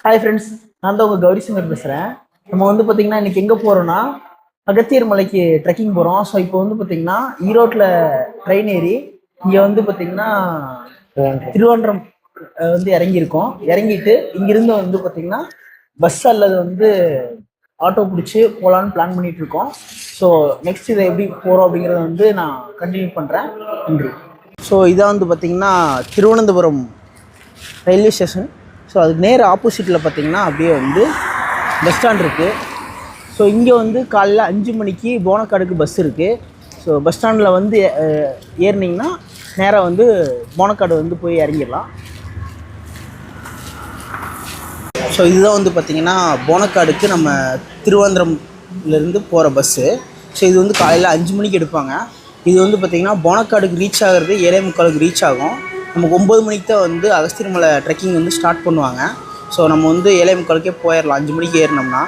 Hi friends, நான் தான் உங்கள் கௌரி சங்கர் பேசுகிறேன். நம்ம வந்து பார்த்தீங்கன்னா இன்றைக்கி எங்கே போகிறோன்னா அகத்தியர் மலைக்கு ட்ரெக்கிங் போகிறோம். ஸோ இப்போ வந்து பார்த்தீங்கன்னா ஈரோட்டில் ட்ரெயின் ஏறி இங்கே வந்து பார்த்தீங்கன்னா திருவனந்தபுரம் வந்து இறங்கியிருக்கோம். இறங்கிட்டு இங்கிருந்து வந்து பார்த்தீங்கன்னா பஸ் அல்லது வந்து ஆட்டோ பிடிச்சி போகலான்னு பிளான் பண்ணிட்டு இருக்கோம். ஸோ நெக்ஸ்ட் இதை எப்படி போகிறோம் அப்படிங்கிறத வந்து நான் கண்டினியூ பண்ணுறேன். நன்றி. ஸோ இதான் வந்து பார்த்தீங்கன்னா திருவனந்தபுரம் ரயில்வே ஸ்டேஷன். ஸோ அதுக்கு நேர் ஆப்போசிட்டில் பார்த்திங்கன்னா அப்படியே வந்து பஸ் ஸ்டாண்ட் இருக்குது. ஸோ இங்கே வந்து காலைல 5 மணிக்கு போனக்காடுக்கு பஸ் இருக்குது. ஸோ பஸ் ஸ்டாண்டில் வந்து ஏறினீங்கன்னா நேராக வந்து போனக்காடு வந்து போய் இறங்கிடலாம். ஸோ இதுதான் வந்து பார்த்திங்கன்னா போனக்காடுக்கு நம்ம திருவனந்தபுரம்லேருந்து போகிற பஸ்ஸு. ஸோ இது வந்து காலையில் 5 மணிக்கு எடுப்பாங்க. இது வந்து பார்த்திங்கன்னா போனக்காடுக்கு ரீச் ஆகிறது 7:45 ரீச் ஆகும். நமக்கு 9 மணிக்கு தான் வந்து அகஸ்தியர் மலை ட்ரெக்கிங் வந்து ஸ்டார்ட் பண்ணுவாங்க. ஸோ நம்ம வந்து 7:45 போயிடலாம் 5 மணிக்கு ஏறினோம்னா.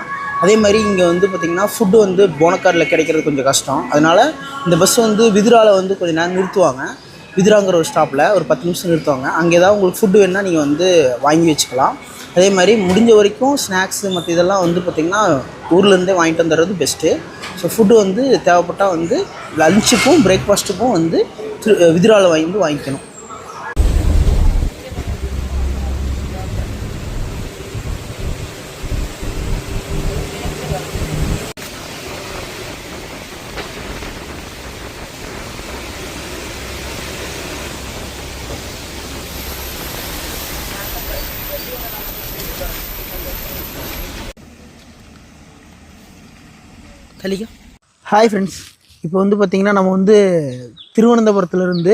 அதே மாதிரி இங்கே வந்து பார்த்திங்கன்னா ஃபுட்டு வந்து போனக்காடில் கிடைக்கிறது கொஞ்சம் கஷ்டம். அதனால் இந்த பஸ் வந்து விதுராவில் வந்து கொஞ்சம் நேரம் நிறுத்துவாங்க. விதுராங்கிற ஒரு ஸ்டாப்பில் ஒரு 10 நிமிஷம் நிறுத்துவாங்க. அங்கே ஏதாவது உங்களுக்கு ஃபுட்டு வேணுன்னா நீங்கள் வந்து வாங்கி வச்சுக்கலாம். அதே மாதிரி முடிஞ்ச வரைக்கும் ஸ்நாக்ஸு மற்ற இதெல்லாம் வந்து பார்த்திங்கன்னா ஊர்லேருந்தே வாங்கிட்டு வந்துடுறது பெஸ்ட்டு. ஸோ ஃபுட்டு வந்து தேவைப்பட்டால் வந்து லஞ்சுக்கும் பிரேக்ஃபாஸ்ட்டுக்கும் வந்து விதுராவில் வாங்கிக்கணும். ஹாய் ஃப்ரெண்ட்ஸ், இப்போ வந்து பார்த்திங்கன்னா நம்ம வந்து திருவனந்தபுரத்துலேருந்து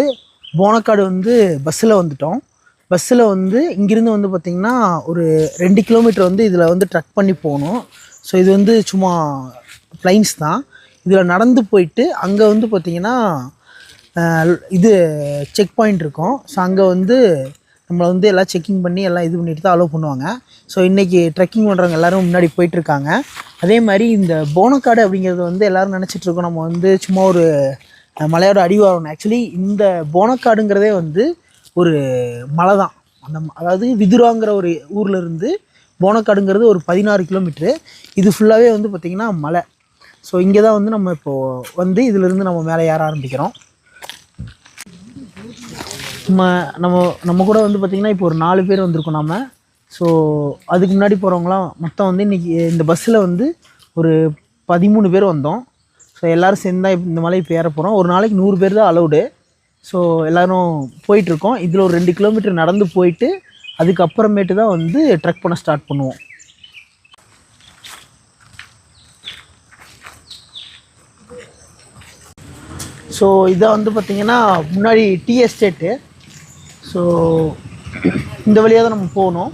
போனக்காடு வந்து பஸ்ஸில் வந்துட்டோம். பஸ்ஸில் வந்து இங்கேருந்து வந்து பார்த்திங்கன்னா ஒரு 2 கிலோமீட்டர் வந்து இதில் வந்து ட்ரக் பண்ணி போகணும். ஸோ இது வந்து சும்மா ப்ளைன்ஸ் தான். இதில் நடந்து போயிட்டு அங்கே வந்து பார்த்திங்கன்னா இது செக் பாயிண்ட் இருக்கும். ஸோ அங்கே வந்து நம்மளை வந்து எல்லாம் செக்கிங் பண்ணி எல்லாம் இது பண்ணிட்டு தான் அலோவ் பண்ணுவாங்க. ஸோ இன்றைக்கி ட்ரெக்கிங் பண்ணுறவங்க எல்லோரும் முன்னாடி போயிட்டுருக்காங்க. அதே மாதிரி இந்த போனக்காடு அப்படிங்கிறது வந்து எல்லோரும் நினச்சிட்ருக்கோம் நம்ம வந்து சும்மா ஒரு மலையோட அடிவாரம். ஆக்சுவலி இந்த போனக்காடுங்கிறதே வந்து ஒரு மலை தான். அதாவது விதுராங்கிற ஒரு ஊரில் இருந்து போனக்காடுங்கிறது ஒரு 16 கிலோமீட்ரு. இது ஃபுல்லாகவே வந்து பார்த்திங்கன்னா மலை. ஸோ இங்கே தான் வந்து நம்ம இப்போது வந்து இதிலேருந்து நம்ம மேலே ஏற ஆரம்பிக்கிறோம். நம்ம கூட வந்து பார்த்திங்கன்னா இப்போ ஒரு 4 பேர் வந்திருக்கோம் நம்ம. ஸோ அதுக்கு முன்னாடி போகிறவங்களாம் மொத்தம் வந்து இன்றைக்கி இந்த பஸ்ஸில் வந்து ஒரு 13 பேர் வந்தோம். ஸோ எல்லோரும் சேர்ந்தா இந்த மலை இப்போ ஏற போகிறோம். ஒரு நாளைக்கு 100 பேர் தான் அலௌடு. ஸோ எல்லோரும் போயிட்டுருக்கோம். இதில் ஒரு 2 கிலோமீட்டர் நடந்து போயிட்டு அதுக்கப்புறமேட்டு தான் வந்து ட்ரெக் பண்ண ஸ்டார்ட் பண்ணுவோம். ஸோ இதை வந்து பார்த்திங்கன்னா முன்னாடி டீ எஸ்டேட்டு. ஸோ இந்த வழியாக தான் நம்ம போகணும்.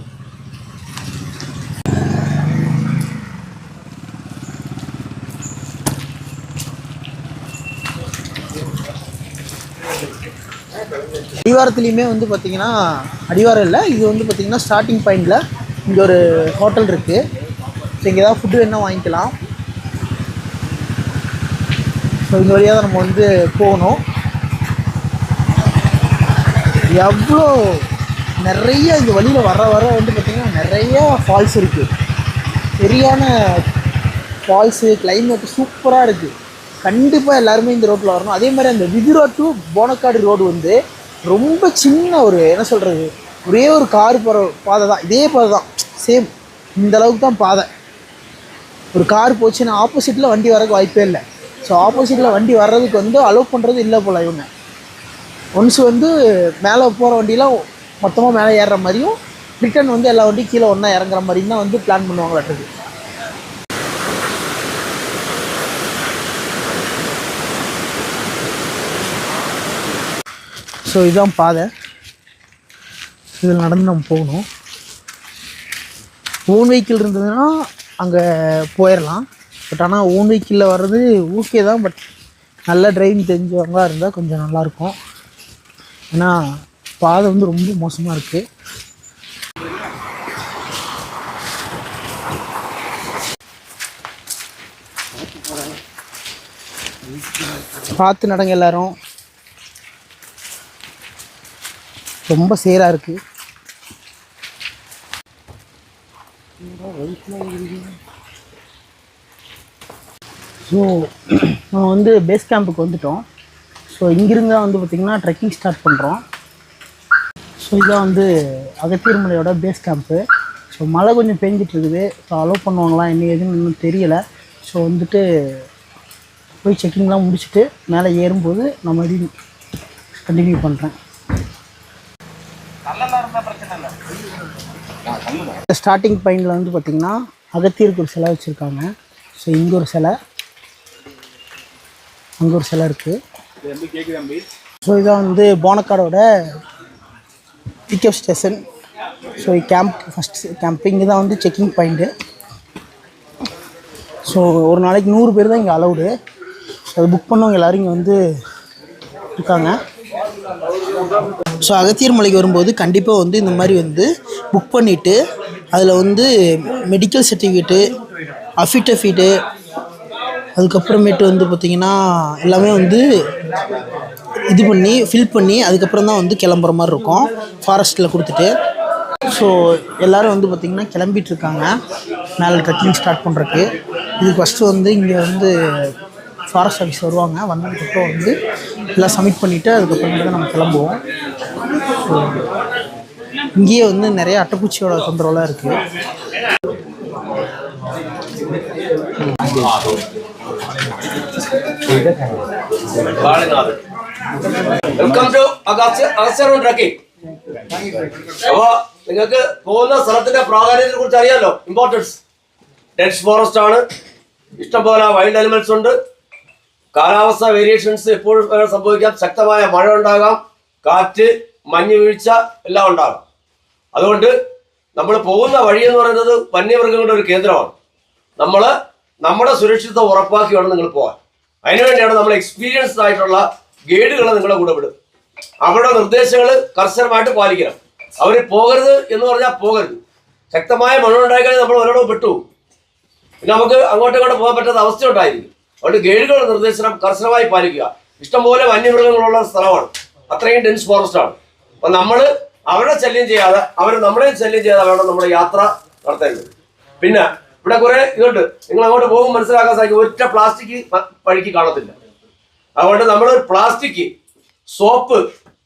அடிவாரத்துலேயுமே வந்து பார்த்திங்கன்னா அடிவாரம் இல்லை, இது வந்து பார்த்திங்கன்னா ஸ்டார்டிங் பாயிண்டில் இங்கே ஒரு ஹோட்டல் இருக்குது. ஸோ இங்கே ஏதாவது ஃபுட்டு வேணால் வாங்கிக்கலாம். ஸோ இந்த வழியாக தான் நம்ம வந்து போகணும். எவ்வளோ நிறைய இந்த வழியில் வர வந்து பார்த்திங்கன்னா நிறையா ஃபால்ஸ் இருக்குது. சரியான ஃபால்ஸு, கிளைமேட்டு சூப்பராக இருக்குது. கண்டிப்பாக எல்லாருமே இந்த ரோட்டில் வரணும். அதே மாதிரி அந்த விதுரா டு போனக்காடு ரோடு வந்து ரொம்ப சின்ன ஒரு என்ன சொல்கிறது, ஒரே ஒரு கார் போகிற பாதை தான். இதே பாதை தான், சேம் இந்த அளவுக்கு தான் பாதை. ஒரு கார் போச்சுன்னா ஆப்போசிட்டில் வண்டி வரக்கு வாய்ப்பே இல்லை. ஸோ ஆப்போசிட்டில் வண்டி வர்றதுக்கு வந்து அலோவ் பண்ணுறது இல்லை போல் இவங்க. ஒன்ஸ் வந்து மேலே போகிற வண்டியெலாம் மொத்தமாக மேலே ஏறுற மாதிரியும் ரிட்டன் வந்து எல்லா வண்டியும் கீழே ஒன்றா இறங்குற மாதிரியும் தான் வந்து பிளான் பண்ணுவாங்களாட்டுது. ஸோ இதுதான் பாதை. இதில் நடந்து நம்ம போகணும். ஓன் வெஹிக்கிள் இருந்ததுன்னா அங்கே போயிடலாம். பட் ஆனால் ஓன் வெஹிக்கிளில் வர்றது ஓகே தான். பட் நல்ல டிரைவிங் தெரிஞ்சவங்களாக இருந்தால் கொஞ்சம் நல்லாயிருக்கும். ஏன்னா பாதை வந்து ரொம்ப மோசமாக இருக்குது. பார்த்து நடங்க எல்லாரும். ரொம்ப சேராக இருக்குது. ஸோ நம்ம வந்து பேஸ் கேம்புக்கு வந்துட்டோம். ஸோ இங்கிருந்து வந்து பார்த்திங்கன்னா ட்ரெக்கிங் ஸ்டார்ட் பண்ணுறோம். ஸோ இதான் வந்து அகத்தியர் மலையோட பேஸ் கேம்ப்பு. ஸோ மழை கொஞ்சம் பேஞ்சிட்ருக்குது. ஸோ அலோவ் பண்ணுவாங்களா என்ன ஏதுன்னு இன்னும் தெரியலை. ஸோ வந்துட்டு போய் செக்கிங்லாம் முடிச்சுட்டு மேலே ஏறும்போது நான் மறுபடியும் கண்டினியூ பண்ணுறேன். ஸ்டார்டிங் பாயிண்டில் வந்து பார்த்திங்கன்னா அகத்தியருக்கு ஒரு சிலை வச்சுருக்காங்க. ஸோ இங்கே ஒரு சிலை, அங்கே ஒரு சிலை இருக்குது. ஸோ இதான் வந்து போனக்காடோட pickup station. So camp first camp இங்கே தான் வந்து செக்கிங் பாயிண்ட்டு. ஸோ ஒரு நாளைக்கு 100 பேர் தான் இங்கே அலௌடு. ஸோ அது புக் பண்ணவங்க எல்லோரும் இங்கே வந்து இருக்காங்க. ஸோ அகத்தியர் மலைக்கு வரும்போது கண்டிப்பாக வந்து இந்த மாதிரி வந்து புக் பண்ணிவிட்டு அதில் வந்து மெடிக்கல் சர்டிஃபிகேட்டு, அஃபிடவிட்டு, அதுக்கப்புறமேட்டு வந்து பார்த்திங்கன்னா எல்லாமே வந்து இது பண்ணி ஃபில் பண்ணி அதுக்கப்புறம் தான் வந்து கிளம்புற மாதிரி இருக்கும் ஃபாரஸ்ட்டில் கொடுத்துட்டு. ஸோ எல்லோரும் வந்து பார்த்திங்கன்னா கிளம்பிகிட்ருக்காங்க மேலே ட்ரெக்கிங் ஸ்டார்ட் பண்ணுறதுக்கு. இதுக்கு ஃபஸ்ட்டு வந்து இங்கே வந்து ஃபாரஸ்ட் ஆஃபீஸ் வருவாங்க. வந்ததுக்கப்புறம் வந்து எல்லாம் சப்மிட் பண்ணிவிட்டு அதுக்கப்புறமேட்டு தான் நம்ம கிளம்புவோம். ஸோ இங்கேயே வந்து நிறைய அட்டைப்பூச்சியோட தொந்தரவுலாம் இருக்குது. Welcome to Agasthya trekking. അപ്പോൾ നിങ്ങൾക്ക് പോകുന്ന സ്ഥലത്തിന്റെ പ്രാധാന്യത്തെ കുറിച്ച് അറിയാലോ. ഇമ്പോർട്ടൻസ് ഡെൻസ് ഫോറസ്റ്റ് ആണ്, ഇഷ്ടംപോലെ വൈൽഡ് അനിമൽസ് ഉണ്ട്, കാലാവസ്ഥ വേരിയേഷൻസ് എപ്പോഴും സംഭവിക്കാം, ശക്തമായ മഴ ഉണ്ടാകാം, കാറ്റ്, മഞ്ഞ് വീഴ്ച എല്ലാം ഉണ്ടാകാം. അതുകൊണ്ട് നമ്മൾ പോകുന്ന വഴി എന്ന് പറയുന്നത് വന്യമൃഗങ്ങളുടെ ഒരു കേന്ദ്രമാണ്. നമ്മൾ നമ്മുടെ സുരക്ഷിതത്വം ഉറപ്പാക്കി വേണം നിങ്ങൾ പോകാൻ. അതിനുവേണ്ടിയാണ് നമ്മൾ എക്സ്പീരിയൻസ്ഡ് ആയിട്ടുള്ള ഗൈഡുകളെ നിങ്ങളെ കൂടെ വിടും. അവരുടെ നിർദ്ദേശങ്ങൾ കർശനമായിട്ട് പാലിക്കണം. അവർ പോകരുത് എന്ന് പറഞ്ഞാൽ പോകരുത്. ശക്തമായ മഴ ഉണ്ടായിക്കഴിഞ്ഞാൽ നമ്മൾ ഒരിടവും പെട്ടു, പിന്നെ നമുക്ക് അങ്ങോട്ടും ഇങ്ങോട്ട് പോകാൻ പറ്റാത്ത അവസ്ഥ ഉണ്ടായിരിക്കും. അതുകൊണ്ട് ഗൈഡുകളുടെ നിർദ്ദേശം കർശനമായി പാലിക്കുക. ഇഷ്ടംപോലെ വന്യമൃഗങ്ങളുള്ള സ്ഥലമാണ്, അത്രയും ഡെൻസ് ഫോറസ്റ്റ് ആണ്. അപ്പം നമ്മൾ അവരുടെ ശല്യം ചെയ്യാതെ അവർ നമ്മളെയും ശല്യം ചെയ്യാതെ വേണം നമ്മുടെ യാത്ര നടത്തേണ്ടത്. പിന്നെ ഇവിടെ കുറെ ഇതുണ്ട്, നിങ്ങൾ അങ്ങോട്ട് പോകുമ്പോൾ മനസ്സിലാക്കാൻ സാധിക്കും, ഒറ്റ പ്ലാസ്റ്റിക് വഴിക്ക് കാണത്തില്ല. അതുകൊണ്ട് നമ്മൾ പ്ലാസ്റ്റിക്, സോപ്പ്,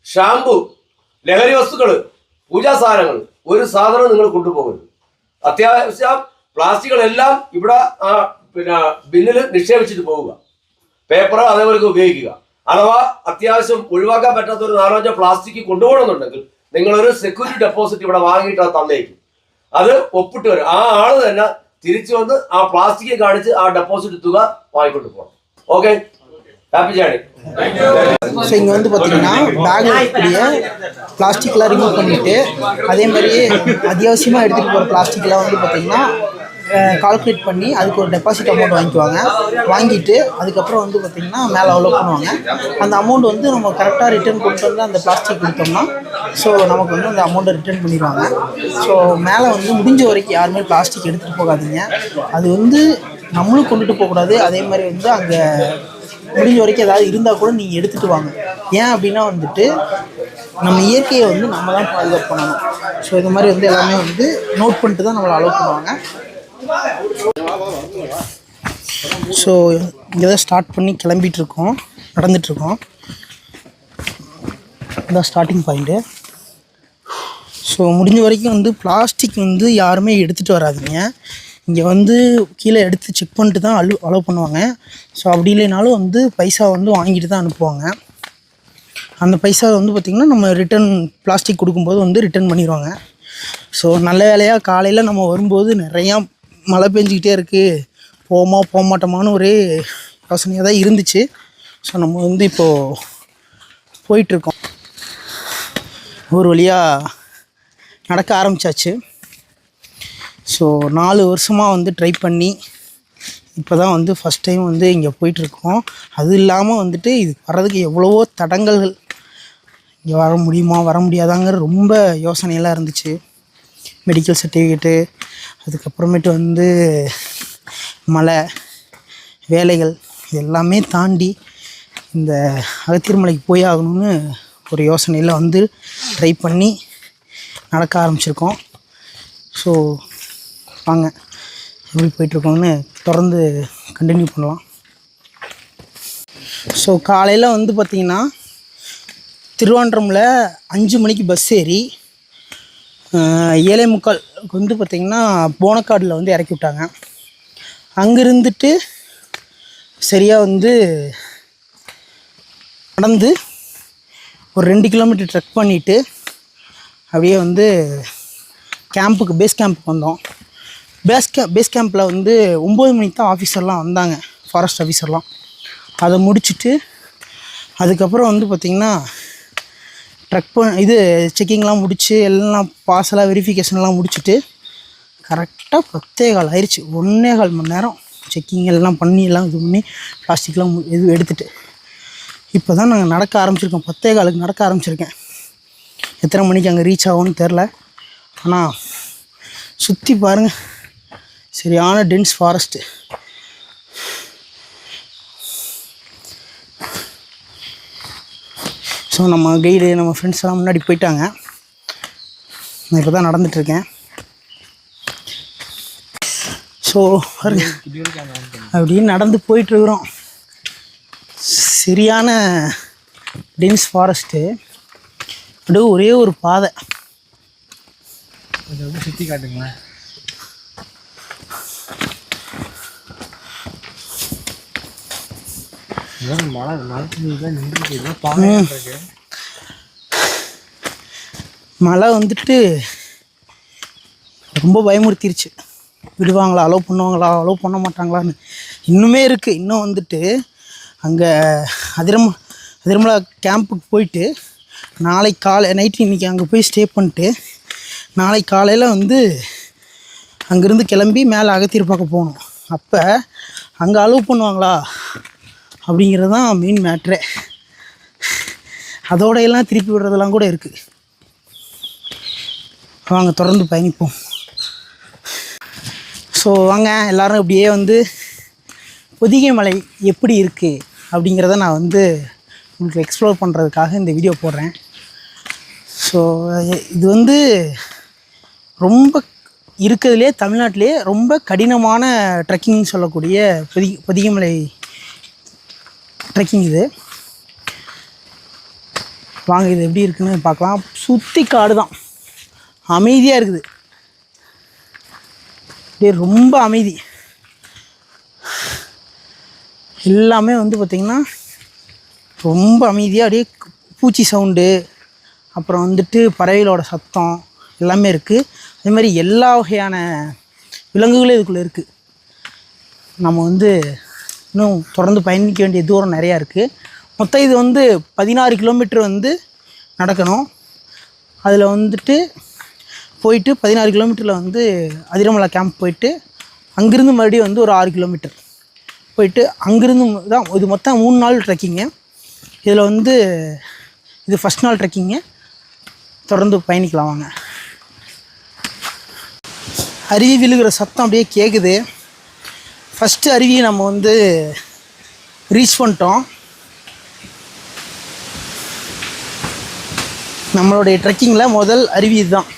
ഷാമ്പു, ലഹരി വസ്തുക്കൾ, പൂജാ സാധനങ്ങൾ ഒരു സാധനം നിങ്ങൾ കൊണ്ടുപോകരുത്. അത്യാവശ്യം പ്ലാസ്റ്റിക്കുകളെല്ലാം ഇവിടെ പിന്നെ ബിന്നിൽ നിക്ഷേപിച്ചിട്ട് പോവുക. പേപ്പർ അതേപോലെ ഉപയോഗിക്കുക. അഥവാ അത്യാവശ്യം ഒഴിവാക്കാൻ പറ്റാത്ത ഒരു 4-5 പ്ലാസ്റ്റിക് കൊണ്ടുപോകണമെന്നുണ്ടെങ്കിൽ നിങ്ങളൊരു സെക്യൂരിറ്റി ഡെപ്പോസിറ്റ് ഇവിടെ വാങ്ങിയിട്ട് അത് തന്നേക്കും. അത് ഒപ്പിട്ട് വരും. ആ ആള് തന്നെ തിരിച്ചു വന്ന് ആ പ്ലാസ്റ്റിക് കാണിച്ച് ആ ഡെപ്പോസിറ്റ് തുക வாங்கிட்டு போகணும். Okay, happy journey. ஸோ இங்கே வந்து பார்த்திங்கன்னா பேக்கில் இருக்கக்கூடிய பிளாஸ்டிக்லாம் ரிமூவ் பண்ணிவிட்டு அதே மாதிரியே அத்தியாவசியமாக எடுத்துகிட்டு போகிற பிளாஸ்டிக்லாம் வந்து பார்த்திங்கன்னா கால்குலேட் பண்ணி அதுக்கு ஒரு டெபாசிட் அமௌண்ட் வாங்கிக்குவாங்க. வாங்கிட்டு அதுக்கப்புறம் வந்து பார்த்திங்கன்னா மேலே அலோவ் பண்ணுவாங்க. அந்த அமௌண்ட் வந்து நம்ம கரெக்டாக ரிட்டர்ன் கொண்டு வந்து அந்த பிளாஸ்டிக் கொடுத்தோம்னா ஸோ நமக்கு வந்து அந்த அமௌண்ட்டை ரிட்டர்ன் பண்ணிடுவாங்க. ஸோ மேலே வந்து முடிஞ்ச வரைக்கும் யாருமே பிளாஸ்டிக் எடுத்துகிட்டு போகாதீங்க. அது வந்து நம்மளும் கொண்டுட்டு போகக்கூடாது. அதே மாதிரி வந்து அங்கே முடிஞ்ச வரைக்கும் ஏதாவது இருந்தால் கூட நீங்கள் எடுத்துகிட்டு வாங்க. ஏன் அப்படின்னா வந்துட்டு நம்ம இயற்கையை வந்து நம்ம தான் பாதுகாப்பு பண்ணணும். ஸோ இது மாதிரி வந்து எல்லாமே வந்து நோட் பண்ணிட்டு தான் நம்மளை அலோவ் பண்ணுவாங்க. ஸோ இங்கே தான் ஸ்டார்ட் பண்ணி கிளம்பிகிட்ருக்கோம், நடந்துகிட்ருக்கோம். இதான் ஸ்டார்டிங் பாயிண்ட்டு. ஸோ முடிஞ்ச வரைக்கும் வந்து பிளாஸ்டிக் வந்து யாருமே எடுத்துகிட்டு வராதிங்க. இங்கே வந்து கீழே எடுத்து செக் பண்ணிட்டு தான் அலோவ் பண்ணுவாங்க. ஸோ அப்படி இல்லைனாலும் வந்து பைசா வந்து வாங்கிட்டு தான் அனுப்புவாங்க. அந்த பைசா வந்து பார்த்திங்கன்னா நம்ம ரிட்டன் பிளாஸ்டிக் கொடுக்கும்போது வந்து ரிட்டன் பண்ணிடுவாங்க. ஸோ நல்ல வேலையாக காலையில் நம்ம வரும்போது நிறையா மழை பெஞ்சிக்கிட்டே இருக்குது, போக மாட்டோமான்னு ஒரே யோசனையாக தான் இருந்துச்சு. ஸோ நம்ம வந்து இப்போது போயிட்டுருக்கோம். ஒரு வழியாக நடக்க ஆரம்பித்தாச்சு. ஸோ 4 வருஷமாக வந்து ட்ரை பண்ணி இப்போ தான் வந்து ஃபஸ்ட் டைம் வந்து இங்கே போயிட்டுருக்கோம். அது இல்லாமல் வந்துட்டு இது வர்றதுக்கு எவ்வளவோ தடங்கல்கள், இங்கே வர முடியுமா வர முடியாதாங்கிற ரொம்ப யோசனையெல்லாம் இருந்துச்சு. மெடிக்கல் சர்டிஃபிகேட்டு, அதுக்கப்புறமேட்டு வந்து மழை, வேலைகள், இது எல்லாமே தாண்டி இந்த அகத்தியர் மலைக்கு போய் ஆகணும்னு ஒரு யோசனையில் வந்து ட்ரை பண்ணி நடக்க ஆரம்பிச்சிருக்கோம். ஸோ வாங்க எப்படி போயிட்டுருக்கோம்னு தொடர்ந்து கண்டினியூ பண்ணலாம். ஸோ காலையில் வந்து பார்த்திங்கன்னா திருவான்ட்ரமில் 5 மணிக்கு பஸ் ஏறி 7:45 வந்து பார்த்திங்கன்னா போனக்காடில் வந்து இறக்கி விட்டாங்க. அங்கே இருந்துட்டு சரியாக வந்து நடந்து ஒரு 2 கிலோமீட்டர் ட்ரெக் பண்ணிவிட்டு அப்படியே வந்து பேஸ் கேம்புக்கு வந்தோம். பேஸ் கேம்பில் வந்து 9 மணிக்கு தான் ஆஃபீஸர்லாம் வந்தாங்க, ஃபாரஸ்ட் ஆஃபீஸர்லாம். அதை முடிச்சுட்டு அதுக்கப்புறம் வந்து பார்த்திங்கன்னா செக்கிங்லாம் முடித்து எல்லாம் பாஸெல்லாம் வெரிஃபிகேஷன்லாம் முடிச்சுட்டு கரெக்டாக 10:15 ஆயிடுச்சு. 1.25 மணி நேரம் செக்கிங் எல்லாம் பண்ணி எல்லாம் இது பண்ணி பிளாஸ்டிக்லாம் எடுத்துகிட்டு இப்போ தான் நாங்கள் நடக்க ஆரம்பிச்சிருக்கோம். 10:15 நடக்க ஆரம்பிச்சிருக்கேன். எத்தனை மணிக்கு அங்கே ரீச் ஆகும்னு தெரில. ஆனால் சுற்றி பாருங்கள், சரியான டென்ஸ் ஃபாரஸ்ட்டு. ஸோ நம்ம கைடு நம்ம ஃப்ரெண்ட்ஸ் எல்லாம் முன்னாடி போயிட்டாங்க. நான் இப்போ தான் நடந்துகிட்ருக்கேன். ஸோ அப்படின்னு நடந்து போயிட்டுருக்குறோம். சரியான டென்ஸ் ஃபாரஸ்ட்டு. அப்படியே ஒரே ஒரு பாதை. அதை சுற்றி காட்டுங்களேன். மழை வந்துட்டு ரொம்ப பயமுறுத்திருச்சு. விடுவாங்களா, அலோவ் அலோவ் பண்ண மாட்டாங்களான்னு இன்னுமே இருக்குது. இன்னும் வந்துட்டு அங்கே அதிரமலா கேம்புக்கு போயிட்டு நாளைக்கு நைட்டு இன்றைக்கி அங்கே போய் ஸ்டே பண்ணிட்டு நாளைக்கு காலையில் வந்து அங்கேருந்து கிளம்பி மேலே அகத்தியர் பார்க்க போகணும். அப்போ அங்கே அலோவ் பண்ணுவாங்களா அப்படிங்கிறது தான் மெயின் மேட்ரே. அதோடையெல்லாம் திருப்பி விடுறதெல்லாம் கூட இருக்குது. வாங்க தொடர்ந்து பயணிப்போம். ஸோ வாங்க எல்லோரும் இப்படியே வந்து பொதிகை மலை எப்படி இருக்குது அப்படிங்கிறத நான் வந்து உங்களுக்கு எக்ஸ்ப்ளோர் பண்ணுறதுக்காக இந்த வீடியோ போடுறேன். ஸோ இது வந்து ரொம்ப இருக்கிறதுலே தமிழ்நாட்டிலே ரொம்ப கடினமான ட்ரெக்கிங்னு சொல்லக்கூடிய பொதிகை மலை ட்ரெக்கிங் இது. வாங்க இது எப்படி இருக்குன்னு பார்க்கலாம். சுற்றி காடு தான், அமைதியாக இருக்குது. அப்படியே ரொம்ப அமைதி. எல்லாமே வந்து பார்த்திங்கன்னா ரொம்ப அமைதியாக அப்படியே பூச்சி சவுண்டு, அப்புறம் வந்துட்டு பறவைகளோட சத்தம் எல்லாமே இருக்குது. அதே மாதிரி எல்லா வகையான விலங்குகளும் இதுக்குள்ளே இருக்குது. நம்ம வந்து இன்னும் தொடர்ந்து பயணிக்க வேண்டிய தூரம் நிறையா இருக்குது. மொத்தம் இது வந்து 16 கிலோமீட்டர் வந்து நடக்கணும். அதில் வந்துட்டு போயிட்டு 16 கிலோமீட்டரில் வந்து அதிரமலா கேம்ப் போயிட்டு அங்கேருந்து மறுபடியும் வந்து ஒரு 6 கிலோமீட்டர் போயிட்டு அங்கேருந்து தான் இது மொத்தம் 3 நாள் ட்ரெக்கிங்கு. இதில் வந்து இது ஃபஸ்ட் நாள் ட்ரெக்கிங்கு. தொடர்ந்து பயணிக்கலாம் வாங்க. அருவி விழுகிற சத்தம் அப்படியே கேட்குது. ஃபஸ்ட்டு அருவியை நம்ம வந்து ரீச் பண்ணிட்டோம். நம்மளுடைய ட்ரெக்கிங்கில் முதல் அருவி இதுதான்.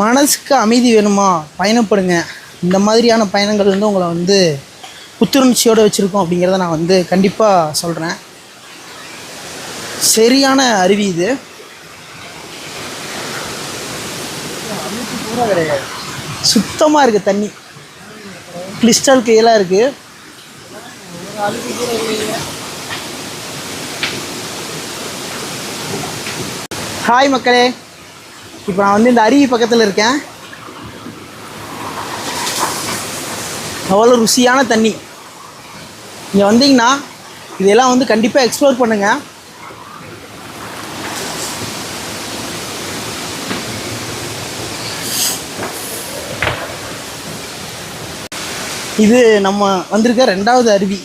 மனசுக்கு அமைதி வேணுமா, பயணப்படுங்க. இந்த மாதிரியான பயணங்கள் வந்து உங்களை வந்து புத்துணர்ச்சியோடு வச்சுருக்கோம் அப்படிங்கிறத நான் வந்து கண்டிப்பாக சொல்கிறேன். சரியான அருவி இது. சுத்தமாக இருக்குது தண்ணி, கிறிஸ்டல் கிளியராக இருக்குது. ஹாய் மக்களே, இப்போ நான் வந்து இந்த அருவி பக்கத்தில் இருக்கேன். அவ்வளோ ருசியான தண்ணி. இங்கே வந்தீங்கன்னா இதெல்லாம் வந்து கண்டிப்பாக எக்ஸ்ப்ளோர் பண்ணுங்கள். இது நம்ம வந்திருக்க 2வது அருவி.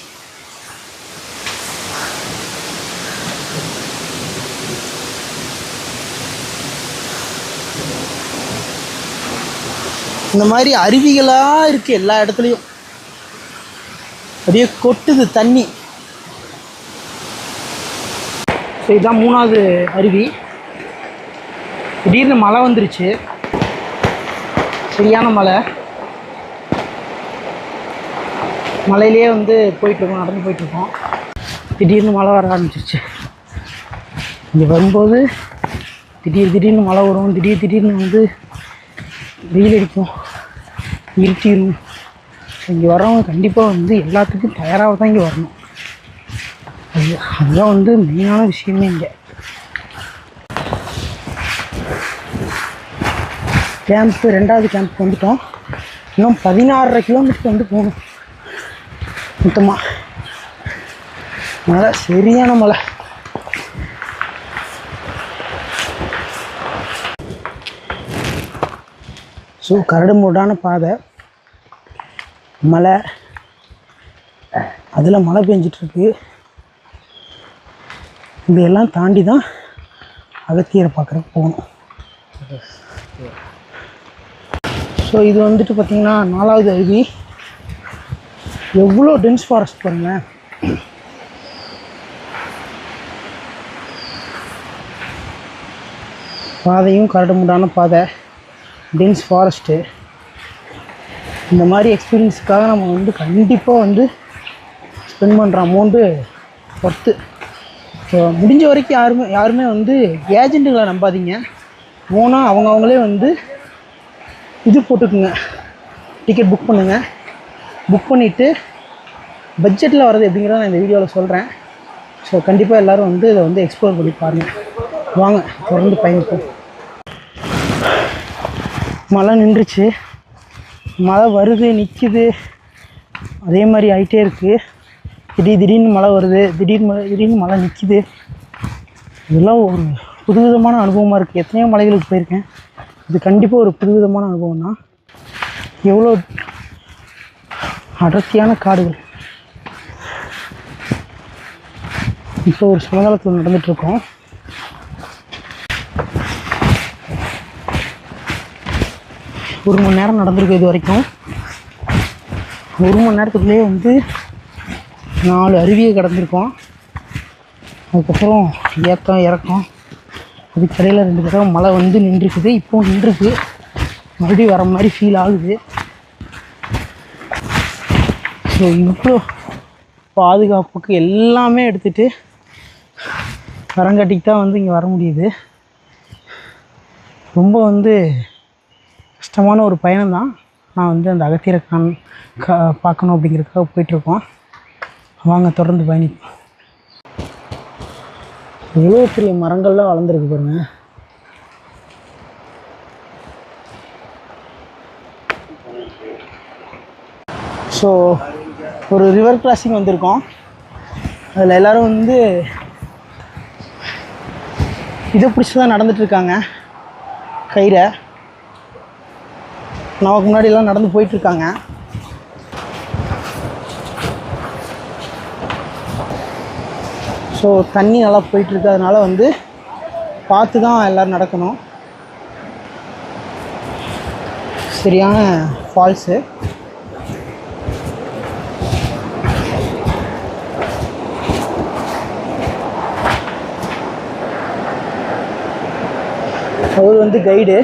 இந்த மாதிரி அருவிகளாக இருக்குது எல்லா இடத்துலையும். அப்படியே கொட்டுது தண்ணி. ஸோ இதுதான் 3வது அருவி. திடீர்னு மழை வந்துருச்சு, சரியான மழை. மலையிலே வந்து போயிட்டுருக்கோம், நடந்து போயிட்டுருக்கோம். திடீர்னு மழை வர ஆரம்பிச்சிருச்சு. இங்கே வரும்போது திடீர்னு மழை வரும், திடீர்னு வந்து வெயில் அடிக்கும், இருட்டிடும். இங்கே வர்றவங்க கண்டிப்பாக வந்து எல்லாத்துக்கும் தயாராக தான் இங்கே வரணும். அதுதான் வந்து மெயினான விஷயமே. இங்கே கேம்ப்பு 2வது கேம்ப்புக்கு வந்துட்டோம். இன்னும் 16.5 கிலோமீட்டர் வந்து போகணும் மொத்தமாக. மழை, சரியான மழை. ஸோ கரடு முரடான பாதை, மழை, அதில் மழை பெஞ்சிட்ருக்கு. இதையெல்லாம் தாண்டி தான் அகத்தியரை பார்க்குறக்கு போகணும். ஸோ இது வந்துட்டு பார்த்திங்கன்னா 4வது அருவி. எவ்வளோ டென்ஸ் ஃபாரஸ்ட் பாருங்கள். பாதையும் கரடுமுடான பாதை, டென்ஸ் ஃபாரஸ்ட்டு. இந்த மாதிரி எக்ஸ்பீரியன்ஸுக்காக நம்ம வந்து கண்டிப்பாக வந்து ஸ்பெண்ட் பண்ணுற அமௌண்ட்டு ஒர்த்து. ஸோ முடிஞ்ச வரைக்கும் யாருமே வந்து ஏஜெண்ட்டுகளை நம்பாதீங்க. போனால் அவங்களே வந்து இது போட்டுக்குங்க, டிக்கெட் புக் பண்ணுங்கள். புக் பண்ணிவிட்டு பட்ஜெட்டில் வர்றது எப்படிங்கிறத நான் இந்த வீடியோவில் சொல்கிறேன். ஸோ கண்டிப்பாக எல்லோரும் வந்து இதை வந்து எக்ஸ்ப்ளோர் பண்ணி பாருங்கள். வாங்க தொடர்ந்து பயணிப்போம். மழை நின்றுச்சு, மழை வருது, நிற்கிது, அதே மாதிரி ஆகிட்டே இருக்குது. திடீர்னு மழை வருது, திடீர்னு மழை நிற்கிது. இதெல்லாம் ஒரு புதுவிதமான அனுபவமாக இருக்குது. எத்தனையோ மலைகளுக்கு போயிருக்கேன், இது கண்டிப்பாக ஒரு புதுவிதமான அனுபவம் தான். எவ்வளோ அடர்த்தியான காடுகள். இப்போ ஒரு சமதளத்தில் நடந்துகிட்ருக்கோம். ஒரு மணி நேரம் நடந்திருக்கு இது வரைக்கும். 1 மணி நேரத்துக்குள்ளேயே வந்து 4 அருவியை கடந்திருக்கோம். அதுக்கப்புறம் ஏற்றம் இறக்கம், அதுக்கடையில் 2 தடவை மழை வந்து நின்றுருக்குது. இப்போது நின்றுருக்கு, மறுபடியும் வர மாதிரி ஃபீல் ஆகுது. ஸோ இவ்வளோ பாதுகாப்புக்கு எல்லாமே எடுத்துகிட்டு வரங்காட்டிக்கு தான் வந்து இங்கே வர முடியுது. ரொம்ப வந்து கஷ்டமான ஒரு பயணம் தான். நான் வந்து அந்த அகத்தியரை பார்க்கணும் அப்படிங்கிறதுக்காக போயிட்டுருக்கோம். வாங்க தொடர்ந்து பயணிப்போம். எவ்வளோ பெரிய மரங்கள்லாம் வளர்ந்துருக்கு பாருங்க. ஸோ ஒரு ரிவர் கிராசிங் வந்திருக்கோம். அதில் எல்லோரும் வந்து இதை பிடிச்சி தான் நடந்துகிட்ருக்காங்க. கயிறை நமக்கு முன்னாடியெல்லாம் நடந்து போயிட்டுருக்காங்க. ஸோ தண்ணி நல்லா போயிட்டுருக்கு, அதனால் வந்து பார்த்து தான் எல்லோரும் நடக்கணும். சரியான ஃபால்ஸு. அவர் வந்து கைடு.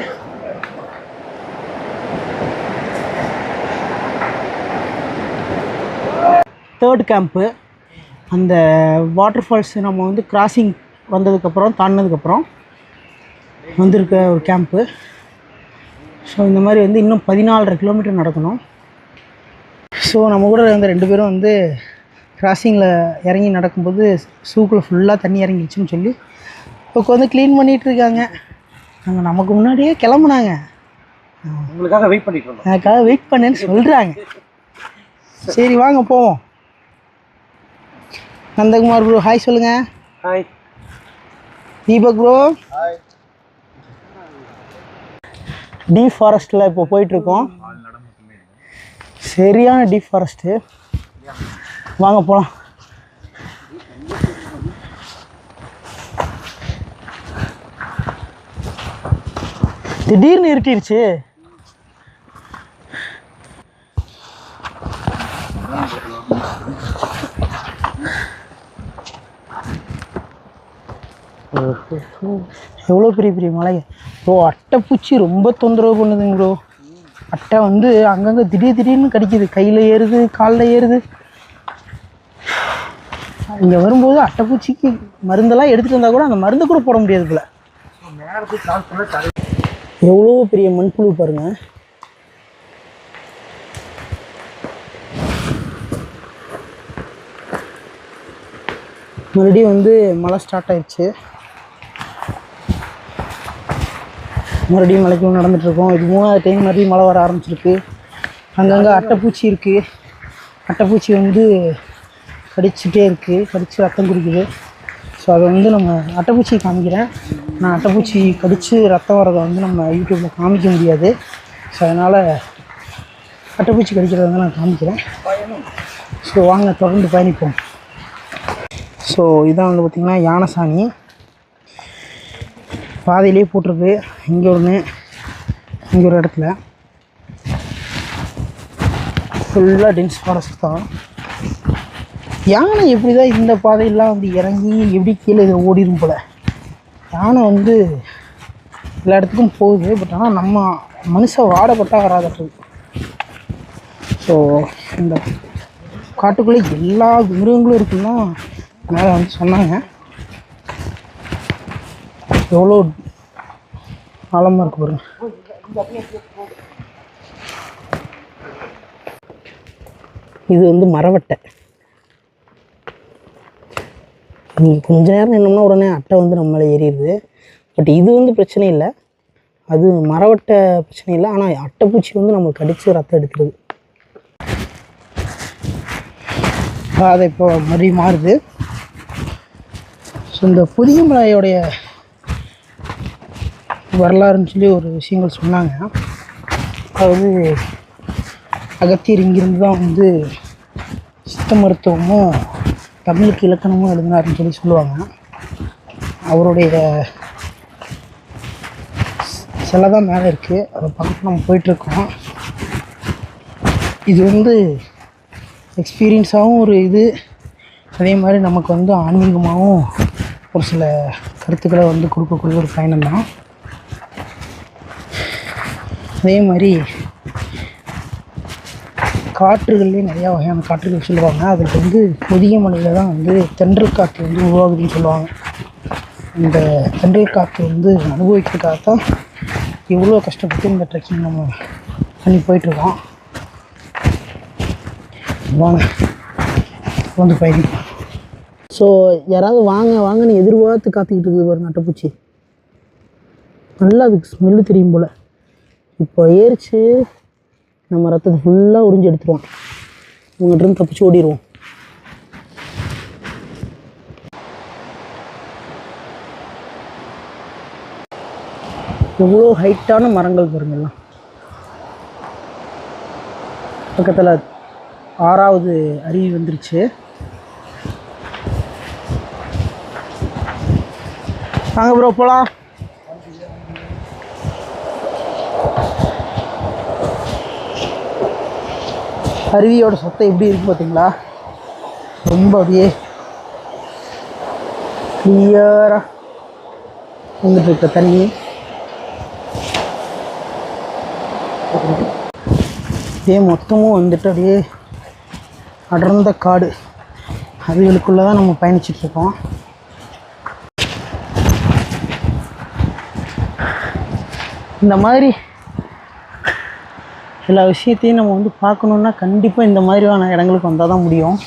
Third camp. அந்த வாட்டர் ஃபால்ஸ் நம்ம வந்து கிராசிங் வந்ததுக்கப்புறம், தாண்டினதுக்கப்புறம் வந்திருக்க ஒரு கேம்ப்பு. ஸோ இந்த மாதிரி வந்து இன்னும் 14.5 கிலோமீட்டர் நடக்கணும். ஸோ நம்ம கூட வந்து 2 பேரும் வந்து கிராசிங்கில் இறங்கி நடக்கும்போது ஷூக்குள்ளே ஃபுல்லாக தண்ணி இறங்கிடுச்சுன்னு சொல்லி இப்போ வந்து க்ளீன் பண்ணிகிட்ருக்காங்க. நாங்கள் நமக்கு முன்னாடியே கிளம்புனாங்க. உங்களுக்காக வெயிட் பண்ணிட்டு இருந்தோம். எனக்காக வெயிட் பண்ணேன்னு சொல்கிறாங்க. சரி வாங்க போவோம். நந்தகுமார் ப்ரோ ஹாய் சொல்லுங்கள். Hi. Deepak bro hi. Deep ஃபாரஸ்ட்டில் இப்போ போயிட்டுருக்கோம். சரியான டீப் ஃபாரஸ்ட்டு. வாங்க போகலாம். திடீர்னு இருட்டிருச்சு. எவ்வளோ பெரிய பெரிய மலை ப்ரோ. அட்டைப்பூச்சி ரொம்ப தொந்தரவு பண்ணுதுங்க ப்ரோ. அட்டை வந்து அங்கங்கே திடீர்னு கடிக்குது, கையில் ஏறுது, காலில் ஏறுது. இங்கே வரும்போது அட்டைப்பூச்சிக்கு மருந்தெல்லாம் எடுத்துகிட்டு வந்தால் கூட அந்த மருந்து கூட போட முடியாது போல. எவ்வளோ பெரிய மண்புழு பாருங்கள். மறுபடியும் வந்து மழை ஸ்டார்ட் ஆயிடுச்சு. மறுபடியும் மலைக்குள்ள நடந்துகிட்ருக்கோம். இது 3வது டைம் மறுபடியும் மழை வர ஆரம்பிச்சிருக்கு. அங்கங்கே அட்டைப்பூச்சி இருக்குது. அட்டைப்பூச்சி வந்து கடிச்சிட்டே இருக்குது, கடித்து ரத்தம் குடிக்குது. ஸோ அதை வந்து நம்ம அட்டைப்பூச்சி காமிக்கிறேன். நான் அட்டைப்பூச்சி கடித்து ரத்தம் வரதை வந்து நம்ம யூடியூப்பில் காமிக்க முடியாது. ஸோ அதனால் அட்டைப்பூச்சி கடிக்கிறத வந்து நான் காமிக்கிறேன். ஸோ வாங்க தொடர்ந்து பயணிப்போம். ஸோ இதான் வந்து பார்த்திங்கன்னா யானை சாணி பாதையிலே போட்டிருக்கு. இங்கே ஒன்று, இங்கே ஒரு இடத்துல ஃபுல்லாக டென்ஸ் ஃபாரஸ்ட் தான். யானை எப்படி தான் இந்த பாதையெல்லாம் வந்து இறங்கி எப்படி கீழே இதை ஓடிடும் போல். யானை வந்து எல்லா இடத்துக்கும் போகுது. பட் ஆனால் நம்ம மனுஷன் வாடப்பட்டால் வராதது. ஸோ இந்த காட்டுக்குள்ளே எல்லா மிருகங்களும் இருக்குன்னா மேலே வந்து சொன்னாங்க. எவ்வளோ ஆழமாக இருக்கு பாருங்க. இது வந்து மரவட்டை. நீங்கள் கொஞ்ச நேரம் நின்னோம்னா உடனே அட்டை வந்து நம்ம மேலே ஏறிடுது. பட் இது வந்து பிரச்சனை இல்லை, அது மரவட்டை பிரச்சனை இல்லை. ஆனால் அட்டைப்பூச்சி வந்து நம்ம கடித்து ரத்தம் எடுக்கிறது. அதை இப்போ மறுபடியும் மாறுது. ஸோ இந்த பொதிகமலையோடைய வரலாறுன்னு சொல்லி ஒரு விஷயங்கள் சொன்னாங்க. அதாவது அகத்தியர் இங்கிருந்து தான் வந்து சித்த மருத்துவமும் தமிழுக்கு இலக்கணமும் எழுதினாருன்னு சொல்லி சொல்லுவாங்க. அவருடைய சிலை தான் மேலே இருக்குது. அதை பக்கத்தில் நம்ம போயிட்டுருக்கோம். இது வந்து எக்ஸ்பீரியன்ஸாகவும் ஒரு இது, அதே மாதிரி நமக்கு வந்து ஆன்மீகமாகவும் ஒரு சில கருத்துக்களை வந்து கொடுக்கக்கூடிய ஒரு பயணம் தான். அதே மாதிரி காற்றுகள்லேயே நிறையா வகையான காற்றுகள் சொல்லுவாங்க. அதில் வந்து பொதிகமலையில் தான் வந்து தென்றல் காற்று வந்து உருவாகுதுன்னு சொல்லுவாங்க. இந்த தென்றல் காற்று வந்து அனுபவிக்கிறதுக்காக தான் இவ்வளோ கஷ்டப்பட்டு இந்த ட்ரெக்கிங் நம்ம பண்ணி போயிட்டுருக்கோம். வாங்க வந்து பயணிப்போம். ஸோ யாராவது வாங்கன்னு எதிர்பார்த்து காத்துக்கிட்டு இருக்குது பாருங்க அட்டைப்பூச்சி. நல்லா அதுக்கு ஸ்மெல்லு தெரியும் போல். இப்போ ஏறிச்சு நம்ம ரத்தத்தை ஃபுல்லாக உறிஞ்சி எடுத்துருவோம். உங்கள்கிட்ட தப்பிச்சு ஓடிடுவோம். எவ்வளோ ஹைட்டான மரங்கள் பாருங்கெல்லாம். பக்கத்தில் 6வது அருவி வந்துருச்சு. வாங்க ப்ரோ போகலாம். அருவியோட சத்தம் எப்படி இருக்குது பார்த்தீங்களா? ரொம்ப அப்படியே கிளியராக வந்துட்டு இருக்க தண்ணி. இதே மொத்தமும் வந்துட்டு அப்படியே அடர்ந்த காடு அருவிகளுக்குள்ளே தான் நம்ம பயணிச்சிட்ருக்கோம். இந்த மாதிரி எல்லா விஷயத்தையும் நம்ம வந்து பார்க்கணுன்னா கண்டிப்பாக இந்த மாதிரியான இடங்களுக்கு வந்தால் தான் முடியும்.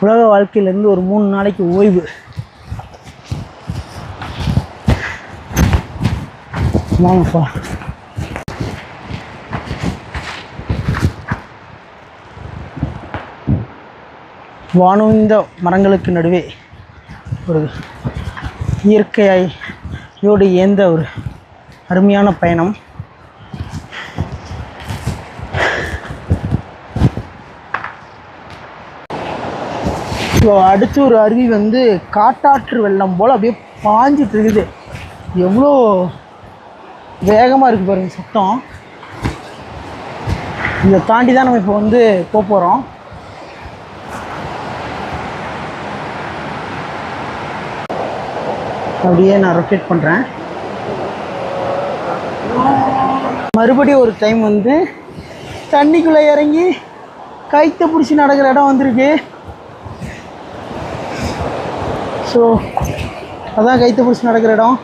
உலக வாழ்க்கையிலேருந்து ஒரு 3 நாளைக்கு ஓய்வு. வாங்கப்பா. வானுந்த மரங்களுக்கு நடுவே ஒரு இயற்கையோடு ஏந்த ஒரு அருமையான பயணம். ஸோ அடுத்து ஒரு அருவி வந்து காட்டாற்று வெள்ளம் போல் அப்படியே பாஞ்சிட்டு இருக்குது. எவ்வளோ வேகமாக இருக்குது பாருங்கள் சத்தம். இதை தாண்டி தான் நம்ம இப்போ வந்து போகிறோம். அப்படியே நான் ரொட்டேட் பண்ணுறேன். மறுபடியும் ஒரு டைம் வந்து தண்ணிக்குள்ளே இறங்கி கைத்தை பிடிச்சி நடக்கிற இடம் வந்திருக்கு. ஸோ அதான் கைத்தை பிடிச்சி நடக்கிற இடம்.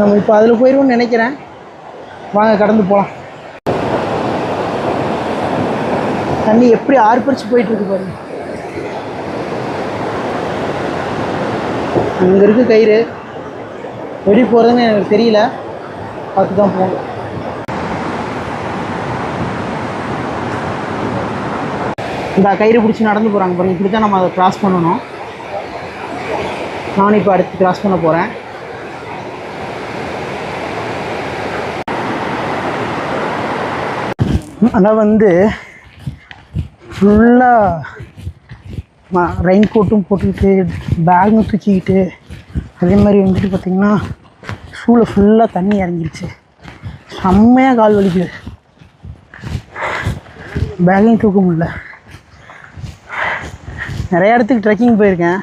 நம்ம இப்போ அதில் போயிடுவோம்னு நினைக்கிறேன். வாங்க கடந்து போகலாம். தண்ணி எப்படி ஆர்ப்பரிச்சு போயிட்டுருக்கு பாருங்க. அங்கே இருக்குது கயிறு. எப்படி போகிறதுன்னு எனக்கு தெரியல, பார்த்து தான் போகணும். இந்த கயிறு பிடிச்சி நடந்து போகிறாங்க பாருங்க. இப்படி தான் நம்ம அதை க்ராஸ் பண்ணணும். நானும் இப்போ அடுத்து க்ராஸ் பண்ண போகிறேன். ஆனால் வந்து ஃபுல்லாக ரெயின் கோட்டும் போட்டுக்கிட்டு பேகும் தூக்கிக்கிட்டு அதே மாதிரி வந்துட்டு பார்த்திங்கன்னா ஷூவில் ஃபுல்லாக தண்ணி இறங்கிருச்சு. செம்மையாக கால் வலிக்குது. பேகையும் தூக்க முடியல. நிறையா இடத்துக்கு ட்ரெக்கிங் போயிருக்கேன்.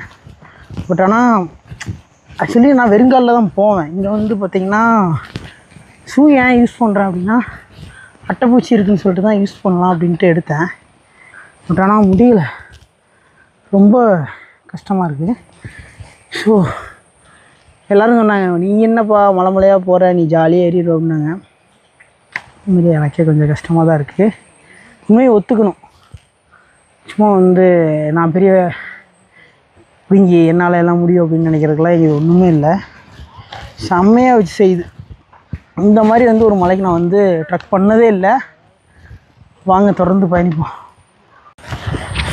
பட் ஆனால் ஆக்சுவலி நான் வெறுங்காலில் தான் போவேன். இங்கே வந்து பார்த்திங்கன்னா ஷூ ஏன் யூஸ் பண்ணுறேன் அப்படின்னா அட்டைப்பூச்சி இருக்குதுன்னு சொல்லிட்டு தான் யூஸ் பண்ணலாம் அப்படின்ட்டு எடுத்தேன். பட் ஆனால் முடியல, ரொம்ப கஷ்டமாக இருக்குது. ஸோ எல்லோரும் சொன்னாங்க, நீ என்னப்பா மலை மலையாக போகிற, நீ ஜாலியாக ஏறிடுவோம் அப்படின்னாங்க. இதுமாரி எனக்கே கொஞ்சம் கஷ்டமாக தான் இருக்குது. உண்மையை ஒத்துக்கணும். சும்மா வந்து நான் பெரிய பிடிங்கி என்னால் எல்லாம் முடியும் அப்படின்னு நினைக்கிறதுக்கெல்லாம் இங்கே ஒன்றுமே இல்லை. செம்மையாக வச்சு செய்யுது. இந்த மாதிரி வந்து ஒரு மலைக்கு நான் வந்து ட்ரக் பண்ணதே இல்லை. வாங்க தொடர்ந்து பயணிப்போம்.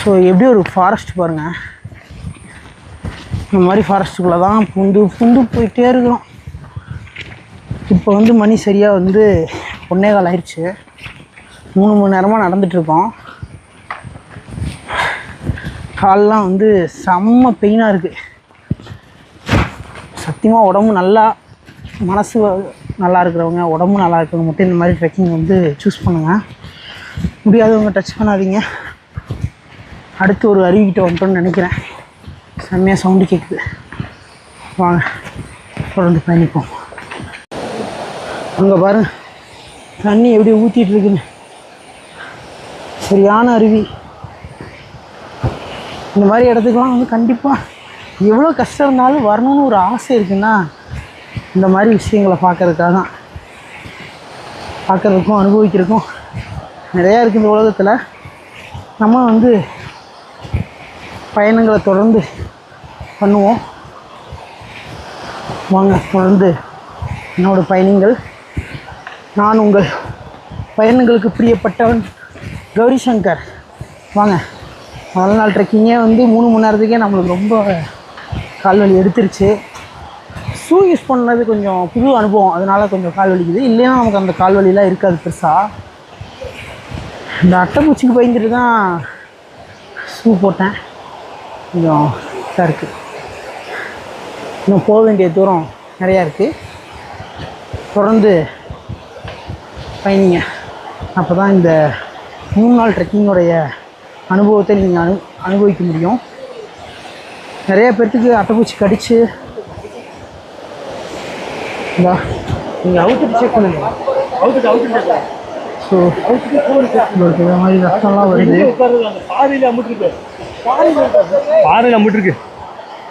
ஸோ எப்படி ஒரு ஃபாரஸ்ட் பாருங்கள். இந்த மாதிரி ஃபாரஸ்ட்டுக்குள்ளே தான் புந்து போயிட்டே இருக்கிறோம். இப்போ வந்து மணி சரியாக வந்து 1:15 ஆயிடுச்சு. 3 மணி நேரமாக நடந்துகிட்ருக்கோம். கால்லாம் வந்து செம்ம பெயினாக இருக்குது. சத்தியமாக உடம்பு நல்லா, மனசு நல்லா இருக்கிறவங்க, உடம்பு நல்லா இருக்கிறவங்க மட்டும் இந்த மாதிரி ட்ரெக்கிங் வந்து சூஸ் பண்ணுங்கள். முடியாதவங்க டச் பண்ணாதீங்க. அடுத்து ஒரு அருவிக்கிட்ட வந்துட்டோன்னு நினைக்கிறேன். செம்மையாக சவுண்டு கேட்குது. வாங்க தொடர்ந்து பயணிப்போம். அங்கே பாருங்க தண்ணி எப்படி ஊற்றிட்டு இருக்குன்னு. சரியான அருவி. இந்த மாதிரி இடத்துக்குலாம் வந்து கண்டிப்பாக எவ்வளோ கஷ்டம் இருந்தாலும் வரணும்னு ஒரு ஆசை இருக்குன்னா இந்த மாதிரி விஷயங்களை பார்க்கறதுக்காக தான். பார்க்குறதுக்கும் அனுபவிக்கிறதுக்கும் நிறையா இருக்குது இந்த உலகத்தில். நம்ம வந்து பயணங்களை தொடர்ந்து பண்ணுவோம். வாங்க தொடர்ந்து என்னோடய பயணங்கள். நான் உங்கள் பயணங்களுக்கு பிரியப்பட்டவன் கௌரி சங்கர். வாங்க. முதல் நாள் ட்ரெக்கிங்கே வந்து 3 மணி நேரத்துக்கே நம்மளுக்கு ரொம்ப கால்வலி எடுத்துருச்சு. ஷூ யூஸ் பண்ணது கொஞ்சம் புது அனுபவம், அதனால் கொஞ்சம் கால் வலிக்குது. இல்லைன்னா நமக்கு அந்த கால்வலிலாம் இருக்காது பெருசாக. இந்த அட்டைப்பூச்சிக்கு பயந்துட்டு தான் ஷூ போட்டேன். கொஞ்சம் இதாக இருக்குது. இன்னும் போக வேண்டிய தூரம் நிறையா இருக்குது. தொடர்ந்து பயணிங்க. அப்போ தான் இந்த 3 நாள் ட்ரெக்கிங்கோடைய அனுபவத்தை நீங்கள் அனுபவிக்க முடியும். நிறைய பேர்த்துக்கு அட்டைப்பூச்சி கடிச்சு நீங்கள் அவுட்டு செக் பண்ணுங்க. ஸோ உங்களுக்கு இந்த மாதிரி ரத்தம்லாம் வருது. பாறையில் அம்பிட்டுருக்கு.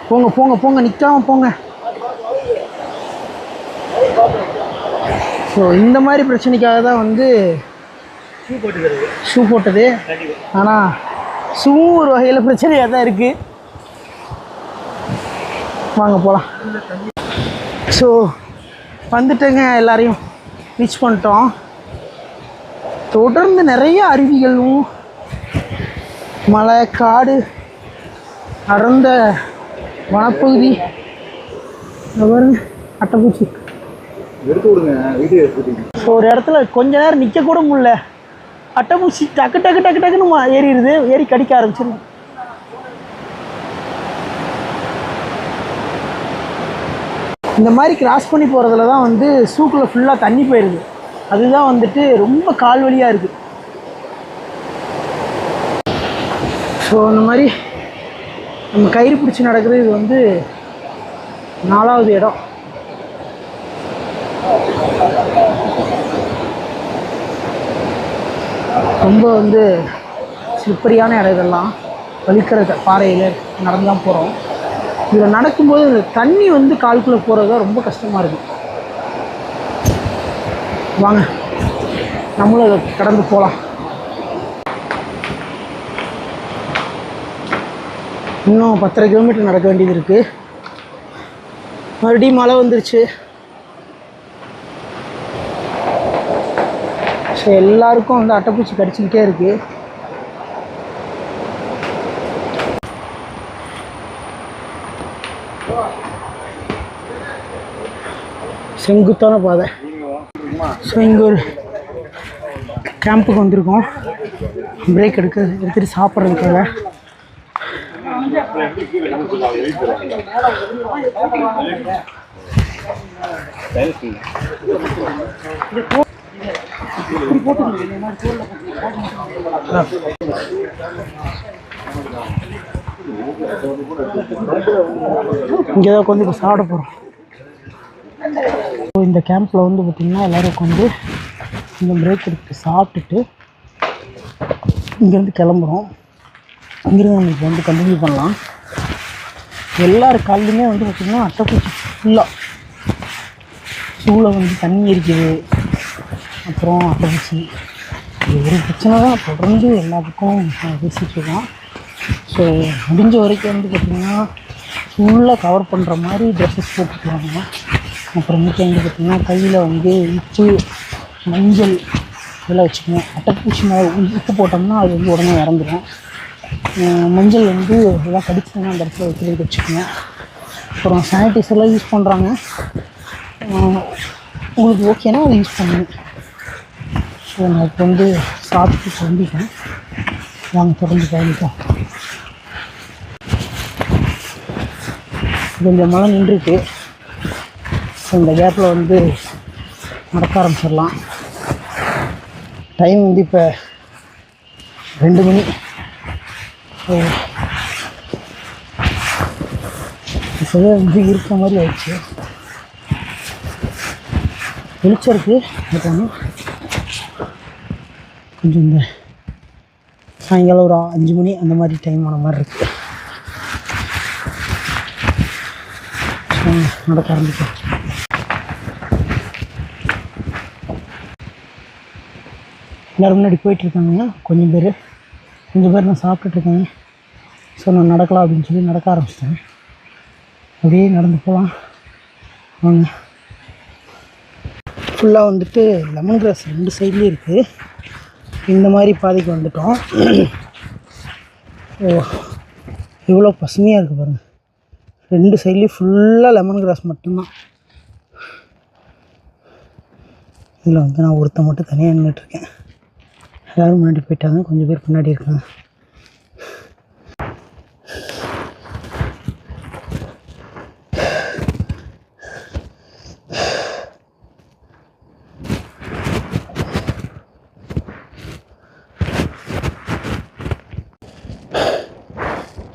போங்க போங்க போங்க, நிற்காமல் போங்க. ஸோ இந்த மாதிரி பிரச்சனைக்காக தான் வந்து ஷூ போட்டது. ஆனால் ஷூவும் ஒரு வகையில் பிரச்சனையாக தான் இருக்குது. வாங்க போகலாம். ஸோ வந்துட்டேங்க, எல்லாரையும் ரீச் பண்ணிட்டோம். தொடர்ந்து நிறைய அருவிகளும் மலை, காடு, அடர்ந்த வனப்பகுதி. அட்டைப்பூச்சி எடுத்து விடுங்க, வீடியோ எடுத்துட்டீங்க. ஸோ ஒரு இடத்துல கொஞ்ச நேரம் நிற்க கூட முடியல. அட்டைப்பூச்சி டக்கு டக்கு டக்கு டக்குன்னு ஏறிடுது, ஏறி கடிக்க ஆரம்பிச்சிடும். இந்த மாதிரி கிராஸ் பண்ணி போகிறதுல தான் வந்து ஷூக்குள்ளே ஃபுல்லாக தண்ணி போயிடுது. அதுதான் வந்துட்டு ரொம்ப கால் வலியாக இருக்குது. ஸோ இந்த மாதிரி நம்ம கயிறு பிடிச்சி நடக்கிறது இது வந்து 4வது இடம். ரொம்ப வந்து ஸ்லிப்பரியான இடம், இதெல்லாம் வலிக்கிற பாறையில் நடந்து தான் போகிறோம். இதில் நடக்கும்போது இந்த தண்ணி வந்து காலுக்குள்ளே போகிறது தான் ரொம்ப கஷ்டமாக இருக்குது. வாங்க நம்மளும் அதை கடந்து போகலாம். இன்னும் 10.5 கிலோமீட்டர் நடக்க வேண்டியது இருக்குது. மறுபடியும் மழை வந்துருச்சு. ஸோ எல்லாருக்கும் வந்து அட்டைப்பூச்சி கடிச்சிக்கிட்டே இருக்குது. செங்குத்தான பாதை. ஸோ இங்கே ஒரு கேம்புக்கு வந்திருக்கோம், பிரேக் எடுத்துகிட்டு சாப்பிட்றதுக்காக. இங்கே தான் உட்காந்து இப்போ சாப்பிட போகிறோம். இந்த கேம்பில் வந்து பார்த்திங்கன்னா எல்லோரும் உட்காந்து இந்த பிரேக் எடுத்துட்டு சாப்பிட்டுட்டு இங்கேருந்து கிளம்புறோம். இங்கேருந்து நம்மளுக்கு வந்து கண்டினியூ பண்ணலாம். எல்லார் காலையுமே வந்து பார்த்திங்கன்னா அட்டைப்பூச்சி ஃபுல்லாக சூளை வந்து தண்ணி இருக்குது, அப்புறம் அட்டைப்பூச்சி. இது ஒரு பிரச்சனை தான் தொடர்ந்து எல்லாத்துக்கும் பேசிகிட்ருக்கோம். ஸோ முடிஞ்ச வரைக்கும் வந்து பார்த்திங்கன்னா ஃபுல்லாக கவர் பண்ணுற மாதிரி ட்ரெஸ்ஸஸ் போட்டுக்குவாங்க. அப்புறமேட்டு வந்து பார்த்திங்கன்னா கையில் வந்து உப்பு, மஞ்சள் இதெல்லாம் வச்சுக்கணும். அட்டைப்பூச்சி உப்பு போட்டோம்னா அது வந்து உடனே இறந்துடும். மஞ்சள் வந்து இதெல்லாம் கடிச்சிங்கன்னா அந்த இடத்துல வைக்கிறதுக்கு வச்சுக்கணும். அப்புறம் சானிடைசர்லாம் யூஸ் பண்ணுறாங்க, உங்களுக்கு ஓகேனா அதை யூஸ் பண்ணுங்க. ஸோ நான் இப்போ வந்து சாப்பிட்டு கிளம்பிட்டேன். வாங்க தொடர்ந்து பயணிப்போம். கொஞ்சம் மழை நின்றுருக்கு. ஸோ இந்த கேப்பில் வந்து நடக்க ஆரம்பிச்சிடலாம். டைம் வந்து இப்போ 2 மணி. இப்போவே வந்து இருக்கிற மாதிரி ஆயிடுச்சு. வெளிச்சம் இருக்குது, பட் ஆனால் கொஞ்சம் இந்த சாயங்காலம் ஒரு 5 மணி அந்த மாதிரி டைம் ஆன மாதிரி இருக்குது. நடக்க ஆரம்பிக்கும். எல்லோரும் முன்னாடி போயிட்டுருக்காங்க. கொஞ்சம் பேர் நான் சாப்பிட்டுட்ருக்கேன். ஸோ நான் நடக்கலாம் அப்படின்னு சொல்லி நடக்க ஆரம்பிச்சிட்டேன். அப்படியே நடந்து போகலாம் வாங்க. ஃபுல்லாக வந்துட்டு லெமன் கிராஸ் 2 சைட்லேயும் இருக்குது. இந்த மாதிரி பாதைக்கு வந்துட்டோம். ஓ இவ்வளோ பசுமையாக இருக்குது பாருங்கள். 2 சைட்லேயும் ஃபுல்லாக லெமன் கிராஸ் மட்டும்தான். இதில் வந்து நான் ஒருத்தன் மட்டும் தனியாக நின்றுட்டுருக்கேன். எல்லோரும் முன்னாடி போயிட்டாங்க, கொஞ்சம் பேர் பின்னாடி இருக்காங்க.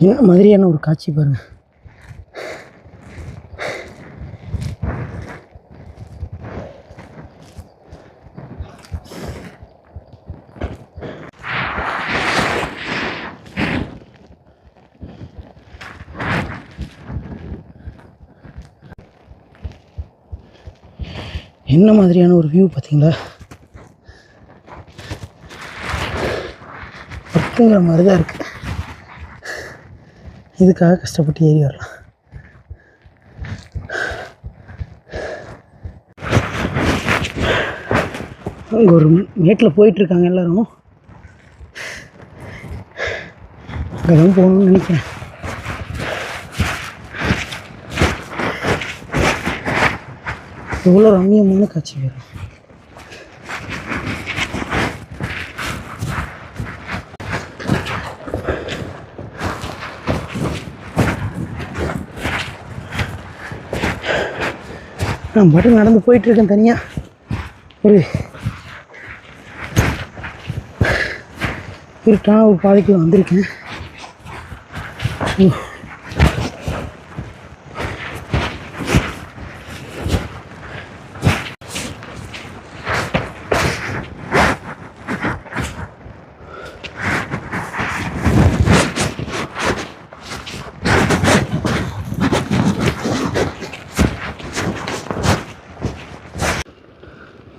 என்ன மாதிரியான ஒரு காட்சி பாருங்கள். என்ன மாதிரியான ஒரு வியூ பார்த்தீங்களா? பத்துங்கிற மாதிரி தான் இருக்குது. இதுக்காக கஷ்டப்பட்டு ஏறி வரலாம். அங்கே ஒரு மேட்டில் போயிட்டுருக்காங்க எல்லோரும். அங்கே தான் போகணும்னு நினைக்கிறேன். எவ்வளோ ரம்மியமான காட்சி வரும். நான் பாட்டு நடந்து போயிட்டுருக்கேன் தனியாக. இருட்டான ஒரு பாதைக்கு வந்திருக்கேன்.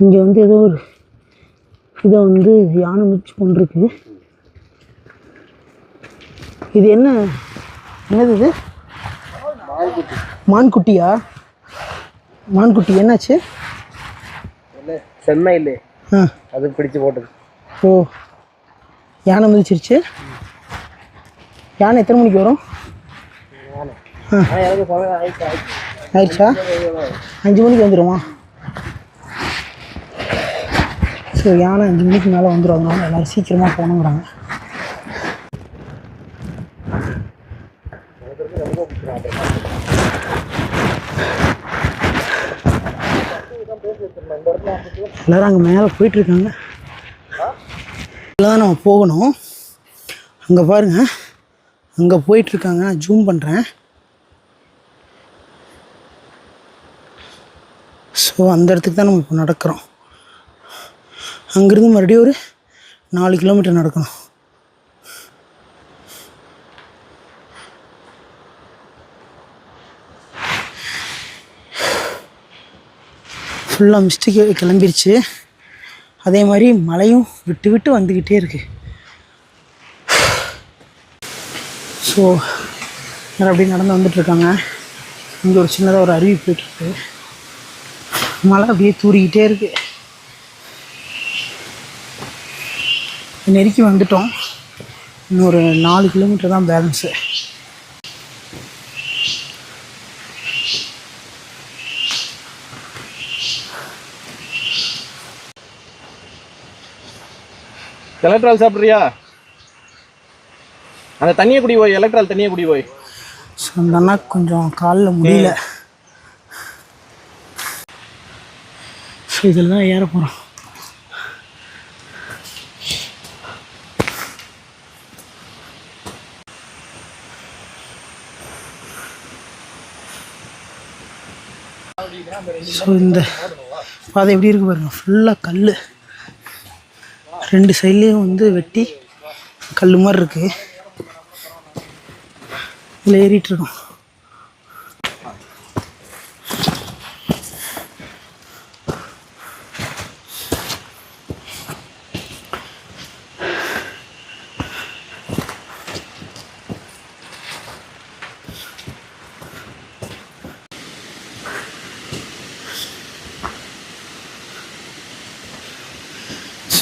இங்கே வந்து ஏதோ ஒரு இதை வந்து யானை மிதிச்சு கொண்டிருக்கு. இது என்னது இது? மான்குட்டியா? மான்குட்டி என்னாச்சு? சென்னை இல்லை, ஆ, அது பிடிச்சு போட்டது. ஓ, யானை மிதிச்சிருச்சு. யானை எத்தனை மணிக்கு வரும்? ஆயிடுச்சா? 5 மணிக்கு வந்துடுமா? ஸோ யானை 5 மணிக்கு மேலே வந்துடும். அதனால எல்லோரும் சீக்கிரமாக போகணுங்கிறாங்க. எல்லோரும் அங்கே மேலே போயிட்டுருக்காங்க. தான் நம்ம போகணும். அங்கே பாருங்கள், அங்கே போயிட்டுருக்காங்க. நான் ஜூம் பண்ணுறேன். ஸோ அந்த இடத்துக்கு தான் நம்ம இப்போ நடக்கிறோம். அங்கேருந்து மறுபடியும் ஒரு 4 கிலோமீட்டர் நடக்கணும். ஃபுல்லாக மிஸ்டேக்கு கிளம்பிருச்சு. அதே மாதிரி மழையும் விட்டு விட்டு வந்துக்கிட்டே இருக்குது. ஸோ அப்படியே நடந்து வந்துட்டுருக்காங்க. இங்கே ஒரு சின்னதாக ஒரு அருவி போயிட்டுருக்கு. மழை அப்படியே தூரிக்கிட்டே இருக்குது. நெருக்கி வந்துட்டோம். இன்னொரு 4 கிலோமீட்டர் தான் பேலன்ஸு. எலக்ட்ரால் சாப்பிட்றியா? அந்த தண்ணியை குடி போய், எலக்ட்ரால் தண்ணியை குடி போய். ஸோ அந்த அண்ணா கொஞ்சம் காலில் முடியல. ஸோ இதில் தான் ஏற போகிறோம். ஸோ இந்த பாதை எப்படி இருக்கு பாருங்கள். ஃபுல்லாக கல், 2 சைட்லேயும் வந்து வெட்டி கல் மாதிரி இருக்குது. இதில் ஏறிட்டுருக்கோம்.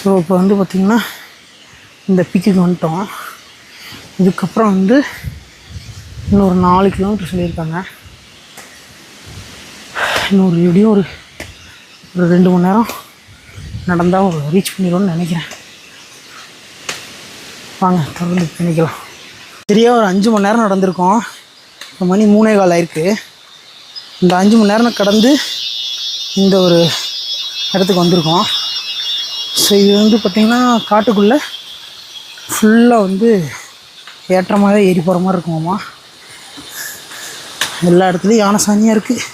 ஸோ இப்போ வந்து பார்த்திங்கன்னா இந்த பிக்குக்கு வந்துட்டோம். இதுக்கப்புறம் வந்து இன்னொரு 4 கிலோமீட்டர் சொல்லியிருக்காங்க. இன்னொரு எப்படியும் ஒரு 2 மணி நேரம் நடந்தால் ரீச் பண்ணிடுவோன்னு நினைக்கிறேன். வாங்க தொடர்ந்து பண்ணிக்கலாம். சரியாக ஒரு 5 மணி நேரம் நடந்திருக்கோம். இப்போ மணி 3:15 ஆயிருக்கு. இந்த 5 மணி நேரம் கடந்து இந்த ஒரு இடத்துக்கு வந்திருக்கோம். ஸோ இது வந்து பார்த்திங்கன்னா காட்டுக்குள்ளே ஃபுல்லாக வந்து ஏற்றமாக தான் ஏறி போகிற மாதிரி இருக்குமாம்மா. எல்லா இடத்துலையும் யானை சாணியாக இருக்குது.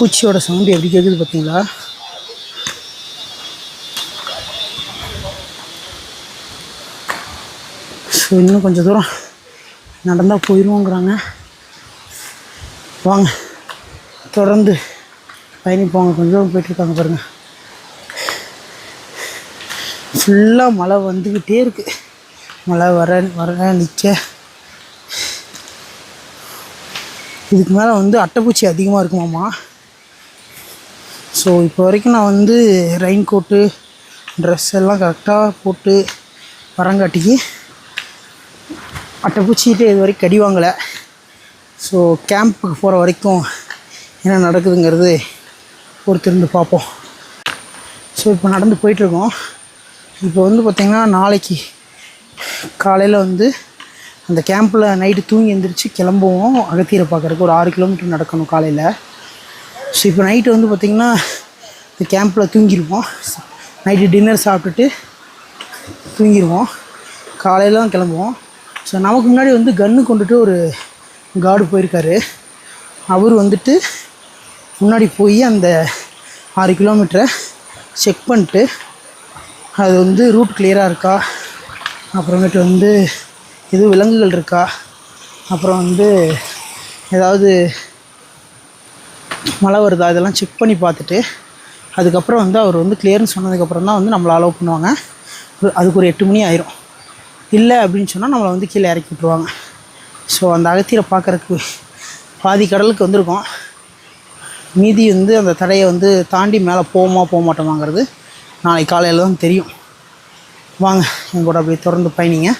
பூச்சியோட சவுண்டு எப்படி கேட்குது பார்த்தீங்களா? ஸோ இன்னும் கொஞ்சம் தூரம் நடந்தால் போயிடுவோங்கிறாங்க. வாங்க தொடர்ந்து பயணிப்போங்க. கொஞ்சம் தூரம் போயிட்டுருக்காங்க பாருங்கள். ஃபுல்லாக மழை வந்துக்கிட்டே இருக்குது. மழை வர நிற்க. இதுக்கு மேலே வந்து அட்டைப்பூச்சி அதிகமாக இருக்குமாம்மா. ஸோ இப்போ வரைக்கும் நான் வந்து ரெயின் கோட்டு ட்ரெஸ் எல்லாம் கரெக்டாக போட்டு வரங்காட்டிக்கு அட்டைப்பூச்சிக்கிட்டே இது வரைக்கும் கடி வாங்கலை. ஸோ கேம்புக்கு போகிற வரைக்கும் என்ன நடக்குதுங்கிறது பொறுத்திருந்து பார்ப்போம். ஸோ இப்போ நடந்து போயிட்டுருக்கோம். இப்போ வந்து பார்த்திங்கன்னா நாளைக்கு காலையில் வந்து அந்த கேம்பில் நைட்டு தூங்கி எழுந்திரிச்சு கிளம்புவோம். அகத்தியரை பார்க்குறதுக்கு ஒரு 6 கிலோமீட்டர் நடக்கணும் காலையில். ஸோ இப்போ நைட்டு வந்து பார்த்திங்கன்னா இந்த கேம்பில் தூங்கிடுவோம். நைட்டு டின்னர் சாப்பிட்டுட்டு தூங்கிடுவோம். காலையில் தான் கிளம்புவோம். ஸோ நமக்கு முன்னாடி வந்து கன்று கொண்டுட்டு ஒரு கார்டு போயிருக்காரு. அவர் வந்துட்டு முன்னாடி போய் அந்த 6 கிலோமீட்டரை செக் பண்ணிட்டு அது வந்து ரூட் கிளியராக இருக்கா, அப்புறமேட்டு வந்து எதுவும் விலங்குகள் இருக்கா, அப்புறம் வந்து ஏதாவது மழை வருதா, இதெல்லாம் செக் பண்ணி பார்த்துட்டு அதுக்கப்புறம் வந்து அவர் வந்து கிளியர்னு சொன்னதுக்கப்புறம் தான் வந்து நம்மளை அலோவ் பண்ணுவாங்க. அதுக்கு ஒரு 8 மணி ஆயிரும். இல்லை அப்படின்னு சொன்னால் நம்மளை வந்து கீழே இறக்கி விட்ருவாங்க. ஸோ அந்த அகத்தியரை பார்க்குறக்கு பாதி கடலுக்கு வந்திருக்கோம். மீதி வந்து அந்த தடையை வந்து தாண்டி மேலே போக மாட்டோமாங்கிறது நாளைக்கு காலையில் தான் தெரியும். வாங்க என் கூட அப்படியே தொடர்ந்து பயணிங்க.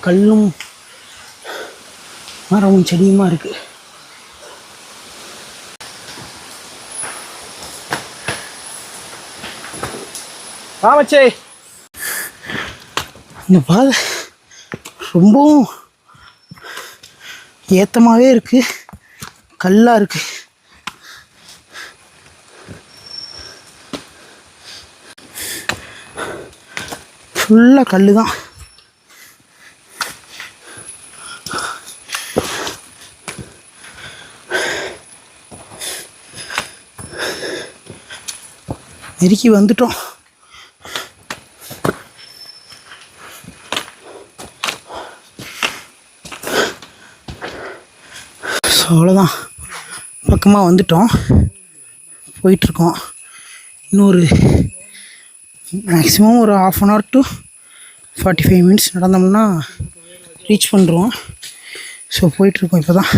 கல்லும் மரமும் செடியுமா இருக்குது. மச்சே, இந்த பாதை ரொம்பவும் ஏத்தமாகவே இருக்குது, கல்லாக இருக்குது. ஃபுல்லாக கல் தான். நெருக்கி வந்துட்டோம். ஸோ அவ்வளோதான், பக்கமாக வந்துட்டோம், போயிட்டுருக்கோம். இன்னொரு மேக்ஸிமம் ஒரு 1/2 hour to 45 minutes நடந்தோம்னா ரீச் பண்ணுறோம். ஸோ போயிட்டுருக்கோம் இப்போ தான்.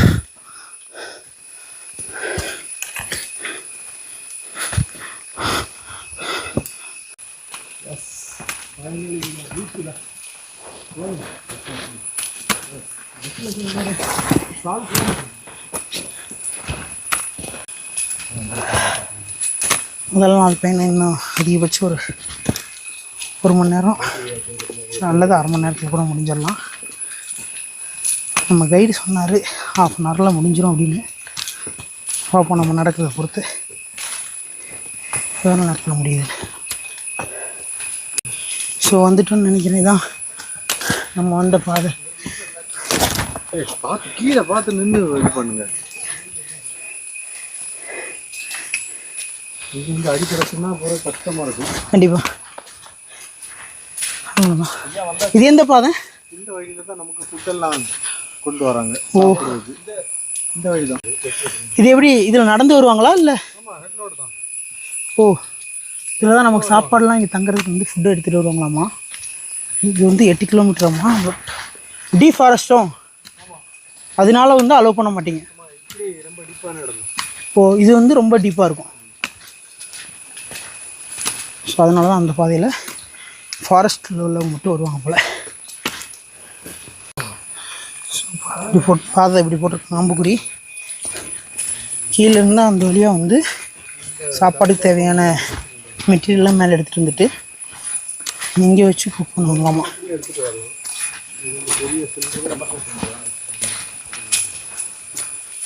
முதல் நாள் பயணம் இன்னும் அதிகபட்சம் ஒரு மணி நேரம் அல்லது 1/2 மணி நேரத்தில் கூட முடிஞ்சிடலாம். நம்ம கைடு சொன்னார் 1/2 hourல முடிஞ்சிடும் அப்படின்னு. பார்ப்போம் நம்ம நடக்கிறத பொறுத்து எவ்வளோ நேரத்தில் முடியுது. ஸோ வந்துட்டோன்னு நினைக்கிறேன். இதான் நம்ம வந்த பாதை. பார்த்து கீழே பார்த்து நின்று இது பண்ணுங்க. இங்கே அடிக்கிறதுனா போகிற கஷ்டமாக இருக்கும். கண்டிப்பாக. அவ்வளோதான். இது எந்த பாதை? இந்த வழியில் தான் நமக்கு ஃபுட்டெல்லாம் கொண்டு வராங்க. ஓ, இந்த வழி தான். இது எப்படி இதில் நடந்து வருவாங்களா இல்லை? ஆமாம், ஹெட் ரோடு தான். ஓ, இதில் தான் நமக்கு சாப்பாடெலாம் இங்கே தங்குறதுக்கு வந்து ஃபுட்டு எடுத்துகிட்டு வருவாங்களாம்மா. இது வந்து 8 கிலோமீட்டராம்மா. டீஃபாரஸ்ட்டும் அதனால வந்து அலோவ் பண்ண மாட்டீங்க. ரொம்ப டீப்பான இடம். ஓ, இது வந்து ரொம்ப டீப்பாக இருக்கும். ஸோ அதனால தான் அந்த பாதையில் ஃபாரஸ்ட்டில் உள்ளவங்க மட்டும் வருவாங்க போல். இப்படி பாதை இப்படி போட்டிருக்காங்க அம்புக்குறி. கீழே இருந்தால் அந்த வழியாக வந்து சாப்பாடுக்கு தேவையான மெட்டீரியல்லாம் மேலே எடுத்துகிட்டு வந்துட்டு இங்கே வச்சு குக் பண்ணுவாங்களாமா.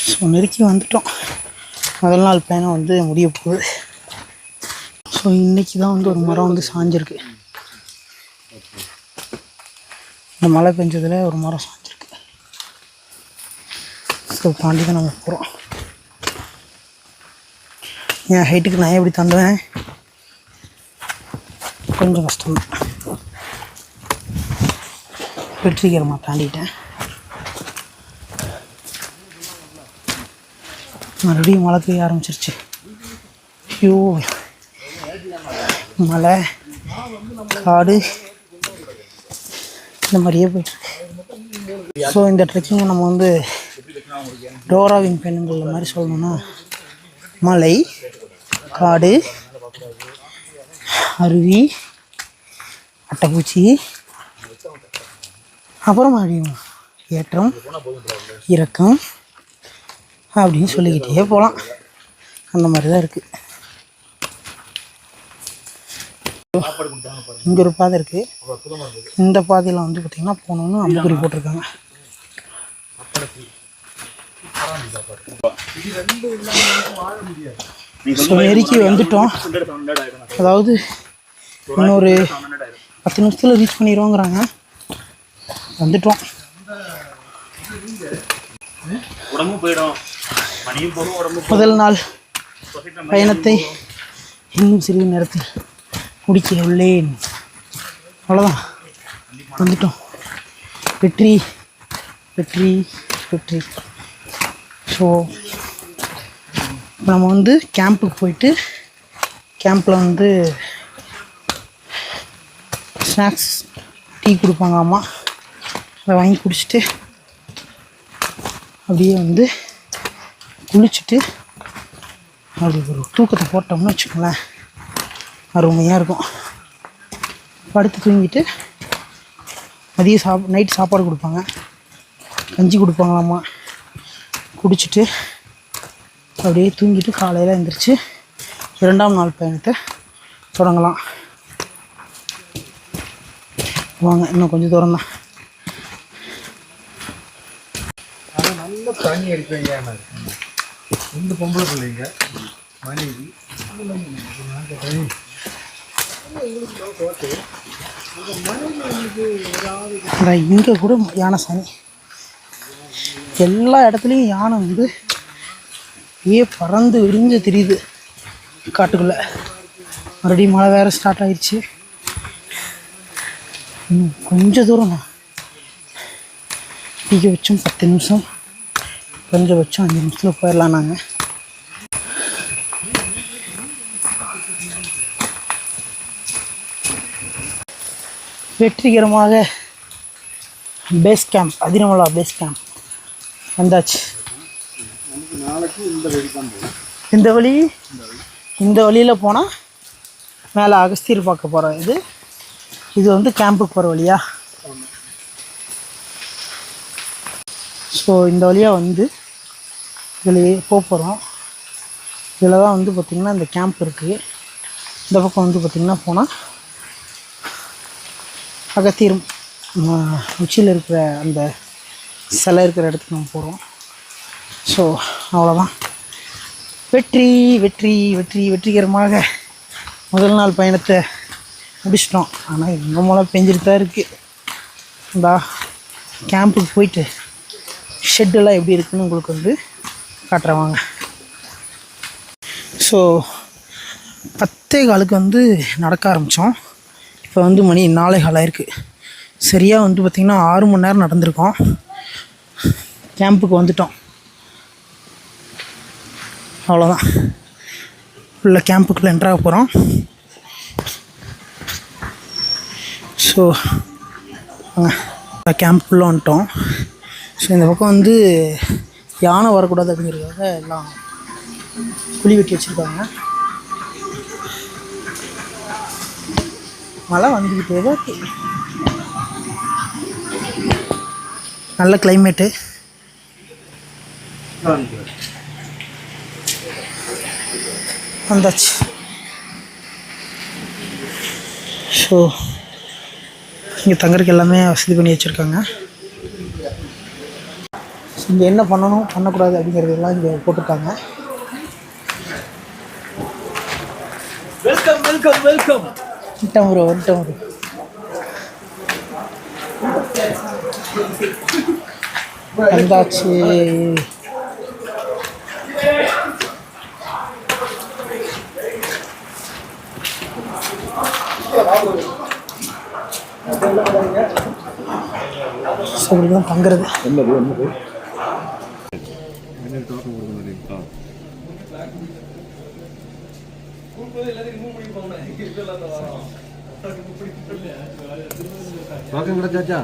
ஸோ நெருக்கி வந்துட்டோம். முதல் நாள் பயணம் வந்து முடிய போகுது. ஸோ இன்றைக்கி தான் வந்து ஒரு மரம் வந்து சாஞ்சிருக்கு. இந்த மழை பெஞ்சதில் ஒரு மரம் சாஞ்சிருக்கு. ஸோ தாண்டி தான் நம்ம போகிறோம். என் ஹைட்டுக்கு நான் எப்படி தாண்டுவேன்? கொஞ்சம் கஷ்டம்தான். வெற்றிகரமாக தாண்டிட்டேன். மறுபடியும் மழை பெய்ய ஆரம்பிச்சிருச்சு. ஐயோ, மலை காடு இந்த மாதிரியே போயிட்டுருக்கு. ஸோ இந்த ட்ரெக்கிங்கை நம்ம வந்து டோராவின் பெண்ணுங்கள் மாதிரி சொல்லணும்னா மலை, காடு, அருவி, அட்டைப்பூச்சி, அப்புறம் மறுபடியும் ஏற்றம் இறக்கம் அப்படின்னு சொல்லிக்கிட்டே போகலாம். அந்த மாதிரி தான் இருக்குது. இங்கே ஒரு பாதை இருக்குது. இந்த பாதையில் வந்து பார்த்திங்கன்னா போகணுன்னு அம்புக்குறி போட்டிருக்காங்க. ஸோ நெருக்கி வந்துட்டோம். அதாவது இன்னொரு 10 நிமிஷத்தில் ரீச் பண்ணிடுவோங்கிறாங்க. வந்துட்டோம். முதல் நாள் பயணத்தை இன்னும் சிறிது நேரத்தில் முடிக்க உள்ளேன். அவ்வளோதான், வந்துட்டோம். வெற்றி வெற்றி வெற்றி. ஸோ நம்ம வந்து கேம்புக்கு போயிட்டு கேம்பில் வந்து ஸ்நாக்ஸ் டீ கொடுப்பாங்க அம்மா, அதை வாங்கி குடிச்சிட்டு அப்படியே வந்து குளிச்சுட்டு அப்படி ஒரு தூக்கத்தை போட்டோம்னு வச்சுக்கோங்களேன், அருமையாக இருக்கும். படுத்து தூங்கிட்டு மதியம் நைட் சாப்பாடு கொடுப்பாங்க, கஞ்சி கொடுப்பாங்களாம்மா, குடிச்சிட்டு அப்படியே தூங்கிட்டு காலையில் எழுந்திரிச்சு 2ஆம் நாள் பயணத்தை தொடங்கலாம். வாங்க, இன்னும் கொஞ்சம் தூரம் தான். நல்ல தண்ணி எடுப்பீங்க. இந்த பொம்பளை பிள்ளைங்க மனைவி இங்கே கூட யானை சாமி, எல்லா இடத்துலையும் யானை வந்து பறந்து விரிஞ்சு தெரியுது காட்டுக்குள்ளே. மறுபடியும் மழை வேறு ஸ்டார்ட் ஆயிடுச்சு. இன்னும் கொஞ்சம் தூரம் தான், அதிகபட்சம் 10 நிமிஷம், கொஞ்சபட்சம் 5 நிமிஷத்தில் போயிடலாம். நாங்கள் வெற்றிகரமாக பேஸ் கேம்ப், அதிரமலா பேஸ் கேம்ப் வந்தாச்சு. இந்த வழியில் போனால் மேலே அகஸ்தியர் பார்க்க போகிறோம். இது வந்து கேம்புக்கு போகிற வழியா. ஸோ இந்த வழியாக வந்து இதில் போகிறோம். இதில் தான் வந்து பார்த்திங்கன்னா இந்த கேம்ப் இருக்குது. இந்த பக்கம் வந்து பார்த்திங்கன்னா போனால் அகத்தியர் உச்சியில் இருக்கிற அந்த சிலை இருக்கிற இடத்துக்கு நம்ம போகிறோம். ஸோ அவ்வளோதான். வெற்றி வெற்றி வெற்றி வெற்றிகரமாக முதல் நாள் பயணத்தை முடிச்சிட்டோம். ஆனால் இன்னும் மழை பெஞ்சிட்டு தான் இருக்குது. இந்த கேம்புக்கு போயிட்டு ஷெட்டெல்லாம் எப்படி இருக்குன்னு உங்களுக்கு வந்து காட்டுறேன் வாங்க. ஸோ 10:15 வந்து நடக்க ஆரம்பித்தோம். இப்போ வந்து மணி 4:15 ஆயிருக்கு. சரியாக வந்து பார்த்திங்கன்னா 6 மணி நேரம் நடந்திருக்கோம். கேம்புக்கு வந்துட்டோம். அவ்வளோதான், உள்ள கேம்புக்குள்ளே என்ட்ராக போகிறோம். ஸோ கேம்புக்குள்ளே வந்துட்டோம். ஸோ இந்த பக்கம் வந்து யானை வரக்கூடாது அப்படிங்கிறதுக்காக எல்லாம் குழி வெட்டி வச்சுருக்காங்க. மழை வந்துக்கிட்டே தான் இருக்கு. நல்ல கிளைமேட்டு. வந்தாச்சு. ஸோ இங்கே தங்கறதுக்கு எல்லாமே வசதி பண்ணி வச்சுருக்காங்க. இங்கே என்ன பண்ணணும் பண்ணக்கூடாது அப்படிங்கிறதெல்லாம் இங்கே போட்டிருக்காங்க. Welcome welcome welcome. வந்துட்டோம் ப்ரோ. வந்தாச்சு. ஸோ இப்படிதான் தங்குறது. சாச்சா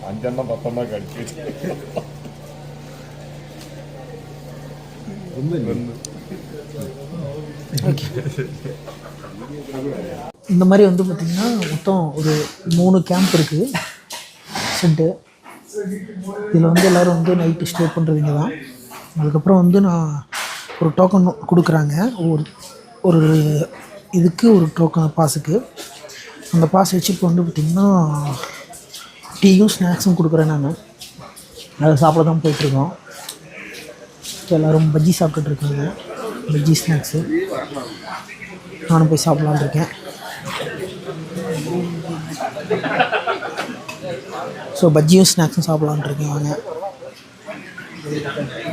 5-10 கடிச்சு இந்த மாதிரி வந்து பார்த்திங்கன்னா மொத்தம் ஒரு 3 கேம்ப் இருக்குது ஷெட்டு. இதில் வந்து எல்லோரும் வந்து நைட்டு ஸ்டே பண்ணுறவங்க தான். அதுக்கப்புறம் வந்து நான் ஒரு டோக்கன் கொடுக்குறாங்க. ஒரு இதுக்கு ஒரு டோக்கன் பாஸுக்கு. அந்த பாஸ் வச்சு இப்போ வந்து பார்த்திங்கன்னா டீயும் ஸ்நாக்ஸும் கொடுக்குறேன் நான். அதை சாப்பிட தான் போயிட்டுருக்கோம். இப்போ எல்லோரும் பஜ்ஜி சாப்பிட்டுட்ருக்காங்க. பஜ்ஜி ஸ்நாக்ஸு நானும் போய் சாப்பிட்லான்னு இருக்கேன். ஸோ பஜ்ஜியும் ஸ்நாக்ஸும் சாப்பிட்லான்னு இருக்கேன் வாங்க.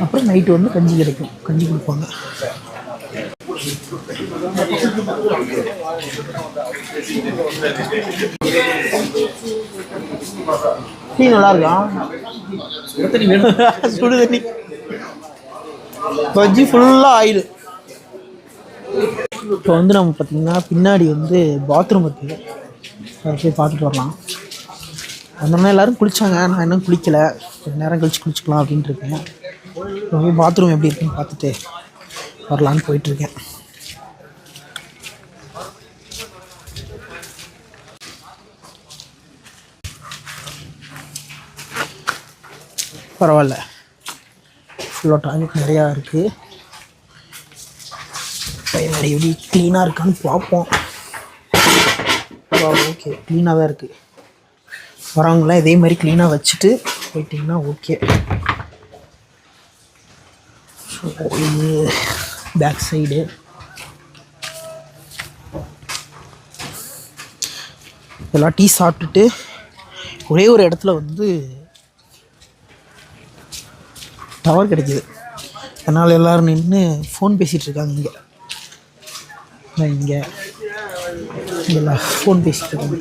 அப்புறம் நைட்டு வந்து கஞ்சி கிடைக்கும், கஞ்சி கொடுப்பாங்க. டீ நல்லா இருக்கா? சுடு தண்ணி. பஜ்ஜி ஃபுல்லாக ஆயில். இப்போ வந்து நம்ம பார்த்திங்கன்னா பின்னாடி வந்து பாத்ரூம் இருக்குது, அதை போய் பார்த்துட்டு வரலாம். வந்தோம்னா எல்லோரும் குளித்தாங்க, நான் இன்னும் குளிக்கலை, கொஞ்சம் நேரம் கழிச்சு குளிச்சுக்கலாம் அப்படின்ட்டு இருக்கேன். இப்போ போய் பாத்ரூம் எப்படி இருக்குன்னு பார்த்துட்டு வரலான்னு போயிட்டுருக்கேன். பரவாயில்ல, ஃபுல்லாக டாய்லெட் நிறையா இருக்குது. பின்னாடி எப்படி க்ளீனாக இருக்கான்னு பார்ப்போம். ஓகே, க்ளீனாக தான் இருக்குது. வரவங்களாம் இதே மாதிரி க்ளீனாக வச்சுட்டு போயிட்டிங்கன்னா ஓகே. ஸோ இது பேக் சைடு. எல்லாம் டீ சாப்பிட்டுட்டு ஒரே ஒரு இடத்துல வந்து டவர் கிடைக்கிது, அதனால் எல்லோரும் நின்று ஃபோன் பேசிகிட்டு இருக்காங்க. இங்கே எல்லாம் ஃபோன் பேசிகிட்டு இருக்காங்க.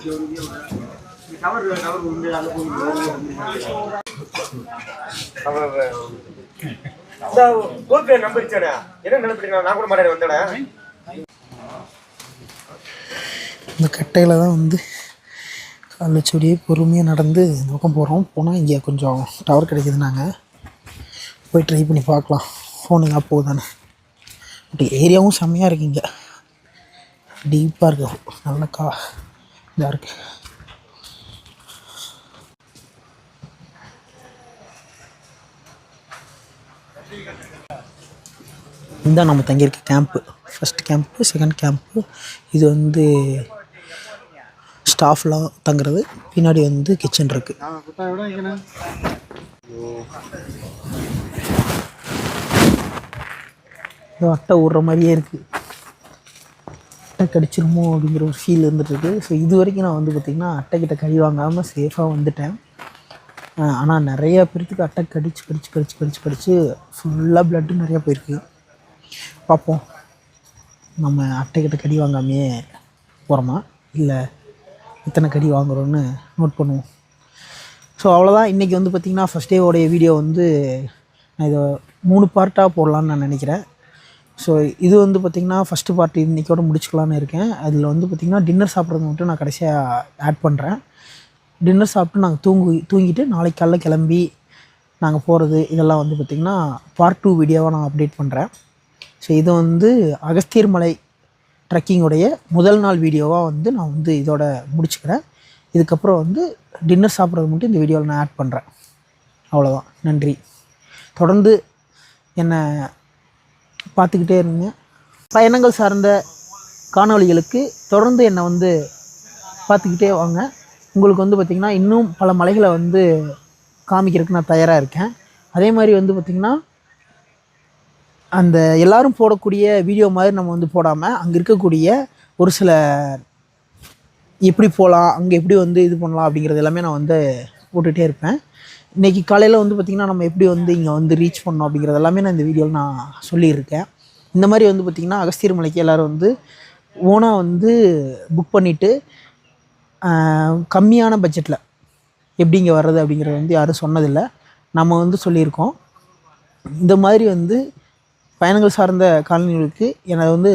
இந்த கட்டையில் தான் வந்து காலைல வச்சோடையே பொறுமையாக நடந்து இந்த பக்கம் போகிறோம். போனால் இங்கே கொஞ்சம் டவர் கிடைக்கிதுனாங்க, போய் ட்ரை பண்ணி பார்க்கலாம் ஃபோன் எதாவது போகுதானே. பட் ஏரியாவும் செம்மையாக இருக்குது, இங்கே டீப்பாக இருக்குது, நல்ல இதாக இருக்குது. இதுதான் நம்ம தங்கியிருக்க camp. First camp, second camp. இது வந்து ஸ்டாஃப்லாம் தங்குறது. பின்னாடி வந்து கிச்சன் இருக்குது. அட்டை ஊடுற மாதிரியே இருக்குது. அட்டை கடிச்சிருமோ அப்படிங்கிற ஒரு ஃபீல் இருந்துகிட்ருக்கு. ஸோ இது வரைக்கும் நான் வந்து பார்த்திங்கன்னா அட்டைக்கிட்ட கறி வாங்காமல் சேஃபாக வந்துட்டேன். ஆனால் நிறையா பேர்த்துக்கு அட்டை கடிச்சு ஃபுல்லாக ப்ளட்டு நிறையா போயிருக்கு. பார்ப்போம், நம்ம அட்டைக்கிட்ட கடி வாங்காமையே போகிறோமா இல்லை எத்தனை கடி வாங்குகிறோன்னு நோட் பண்ணுவோம். ஸோ அவ்வளோதான். இன்றைக்கி வந்து பார்த்திங்கன்னா ஃபஸ்ட் டேவோடைய வீடியோ வந்து நான் இதை 3 பார்ட்டாக போடலான்னு நான் நினைக்கிறேன். ஸோ இது வந்து பார்த்திங்கன்னா ஃபஸ்ட்டு பார்ட் இன்றைக்கோட முடிச்சுக்கலான்னு இருக்கேன். அதில் வந்து பார்த்திங்கன்னா டின்னர் சாப்பிட்றது மட்டும் நான் கடைசியாக ஆட் பண்ணுறேன். டின்னர் சாப்பிட்டு நாங்கள் தூங்கிட்டு நாளைக்கு காலைல கிளம்பி நாங்கள் போகிறது இதெல்லாம் வந்து பார்த்திங்கன்னா பார்ட் 2 வீடியோவாக நான் அப்டேட் பண்ணுறேன். ஸோ இது வந்து அகஸ்தியர் மலை ட்ரெக்கிங்குடைய முதல் நாள் வீடியோவாக வந்து நான் வந்து இதோட முடிச்சுக்கிறேன். இதுக்கப்புறம் வந்து டின்னர் சாப்பிட்றது மட்டும் இந்த வீடியோவில் நான் ஆட் பண்ணுறேன். அவ்வளோதான். நன்றி. தொடர்ந்து என்னை பார்த்துக்கிட்டே இருங்க. பயணங்கள் சார்ந்த காணொளிகளுக்கு தொடர்ந்து என்னை வந்து பார்த்துக்கிட்டே வாங்க. உங்களுக்கு வந்து பார்த்திங்கன்னா இன்னும் பல மலைகளை வந்து காமிக்கிறதுக்கு நான் தயாராக இருக்கேன். அதே மாதிரி வந்து பார்த்திங்கன்னா அந்த எல்லோரும் போடக்கூடிய வீடியோ மாதிரி நம்ம வந்து போடாமல் அங்கே இருக்கக்கூடிய ஒரு சில எப்படி போகலாம், அங்கே எப்படி வந்து இது பண்ணலாம் அப்படிங்கிறது எல்லாமே நான் வந்து போட்டுகிட்டே இருப்பேன். இன்றைக்கி காலையில் வந்து பார்த்திங்கன்னா நம்ம எப்படி வந்து இங்கே வந்து ரீச் பண்ணோம் அப்படிங்கிறது எல்லாமே நான் இந்த வீடியோவில் நான் சொல்லியிருக்கேன். இந்த மாதிரி வந்து பார்த்திங்கன்னா அகஸ்தியர் மலைக்கு எல்லோரும் வந்து ஓனாக வந்து புக் பண்ணிவிட்டு கம்மியான பட்ஜெட்டில் எப்படி இங்கே வர்றது அப்படிங்கிறது வந்து யாரும் சொன்னதில்லை, நம்ம வந்து சொல்லியிருக்கோம். இந்த மாதிரி வந்து பயணங்கள் சார்ந்த காலனிகளுக்கு என்னை வந்து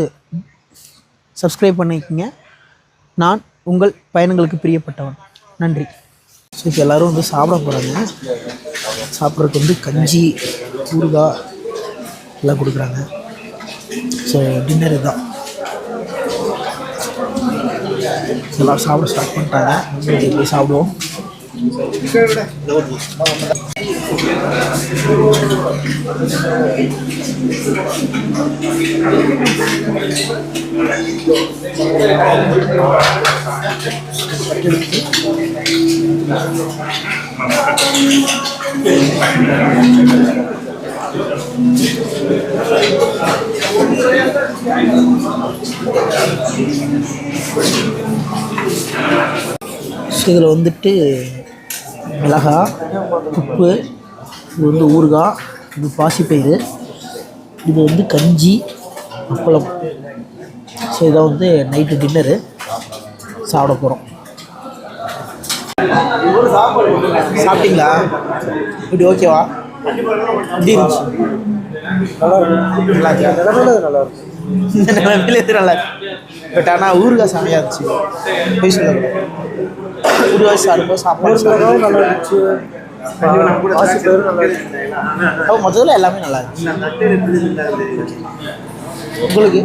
சப்ஸ்கிரைப் பண்ணிக்கோங்க. நான் உங்கள் பயணங்களுக்கு பிரியப்பட்டவன். நன்றி. ஸோ இப்போ எல்லோரும் வந்து சாப்பிட போகிறாங்க. சாப்பிட்றதுக்கு வந்து கஞ்சி, ஊறுகாய் எல்லாம் கொடுக்குறாங்க. ஸோ டின்னர் இதுதான். எல்லோரும் சாப்பிட ஸ்டார்ட் பண்ணிட்டாங்க. போய் சாப்பிடுவோம். இதில் வந்துட்டு மிளகா, உப்பு, இது வந்து ஊறுகாய், இது பாசிப்பயிறு, இது வந்து கஞ்சி, அப்பளம். ஸோ இதை வந்து நைட்டு டின்னரு சாப்பிட போகிறோம். சாப்பிட்டீங்களா? இப்படி ஓகேவா? எப்படி இருந்துச்சு? நல்லா இருக்கா? இந்த நிலைமையில இது நல்லா இருக்கு. பட் ஆனால் ஊறுகாய் செமையாக இருந்துச்சு. போய் சொல்ல ஊறுகாய் சாப்பிடும்போது சாப்பாடு நல்லா இருந்துச்சு. மொத்தத்தில் எல்லாமே நல்லா இருந்துச்சு. உங்களுக்கு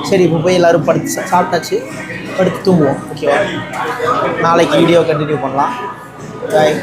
சரி, இப்போ போய் எல்லோரும் படுத்து சாப்பிட்டாச்சு, படுத்து தூங்குவோம். ஓகேவா? நாளைக்கு வீடியோ கண்டினியூ பண்ணலாம். பாய்.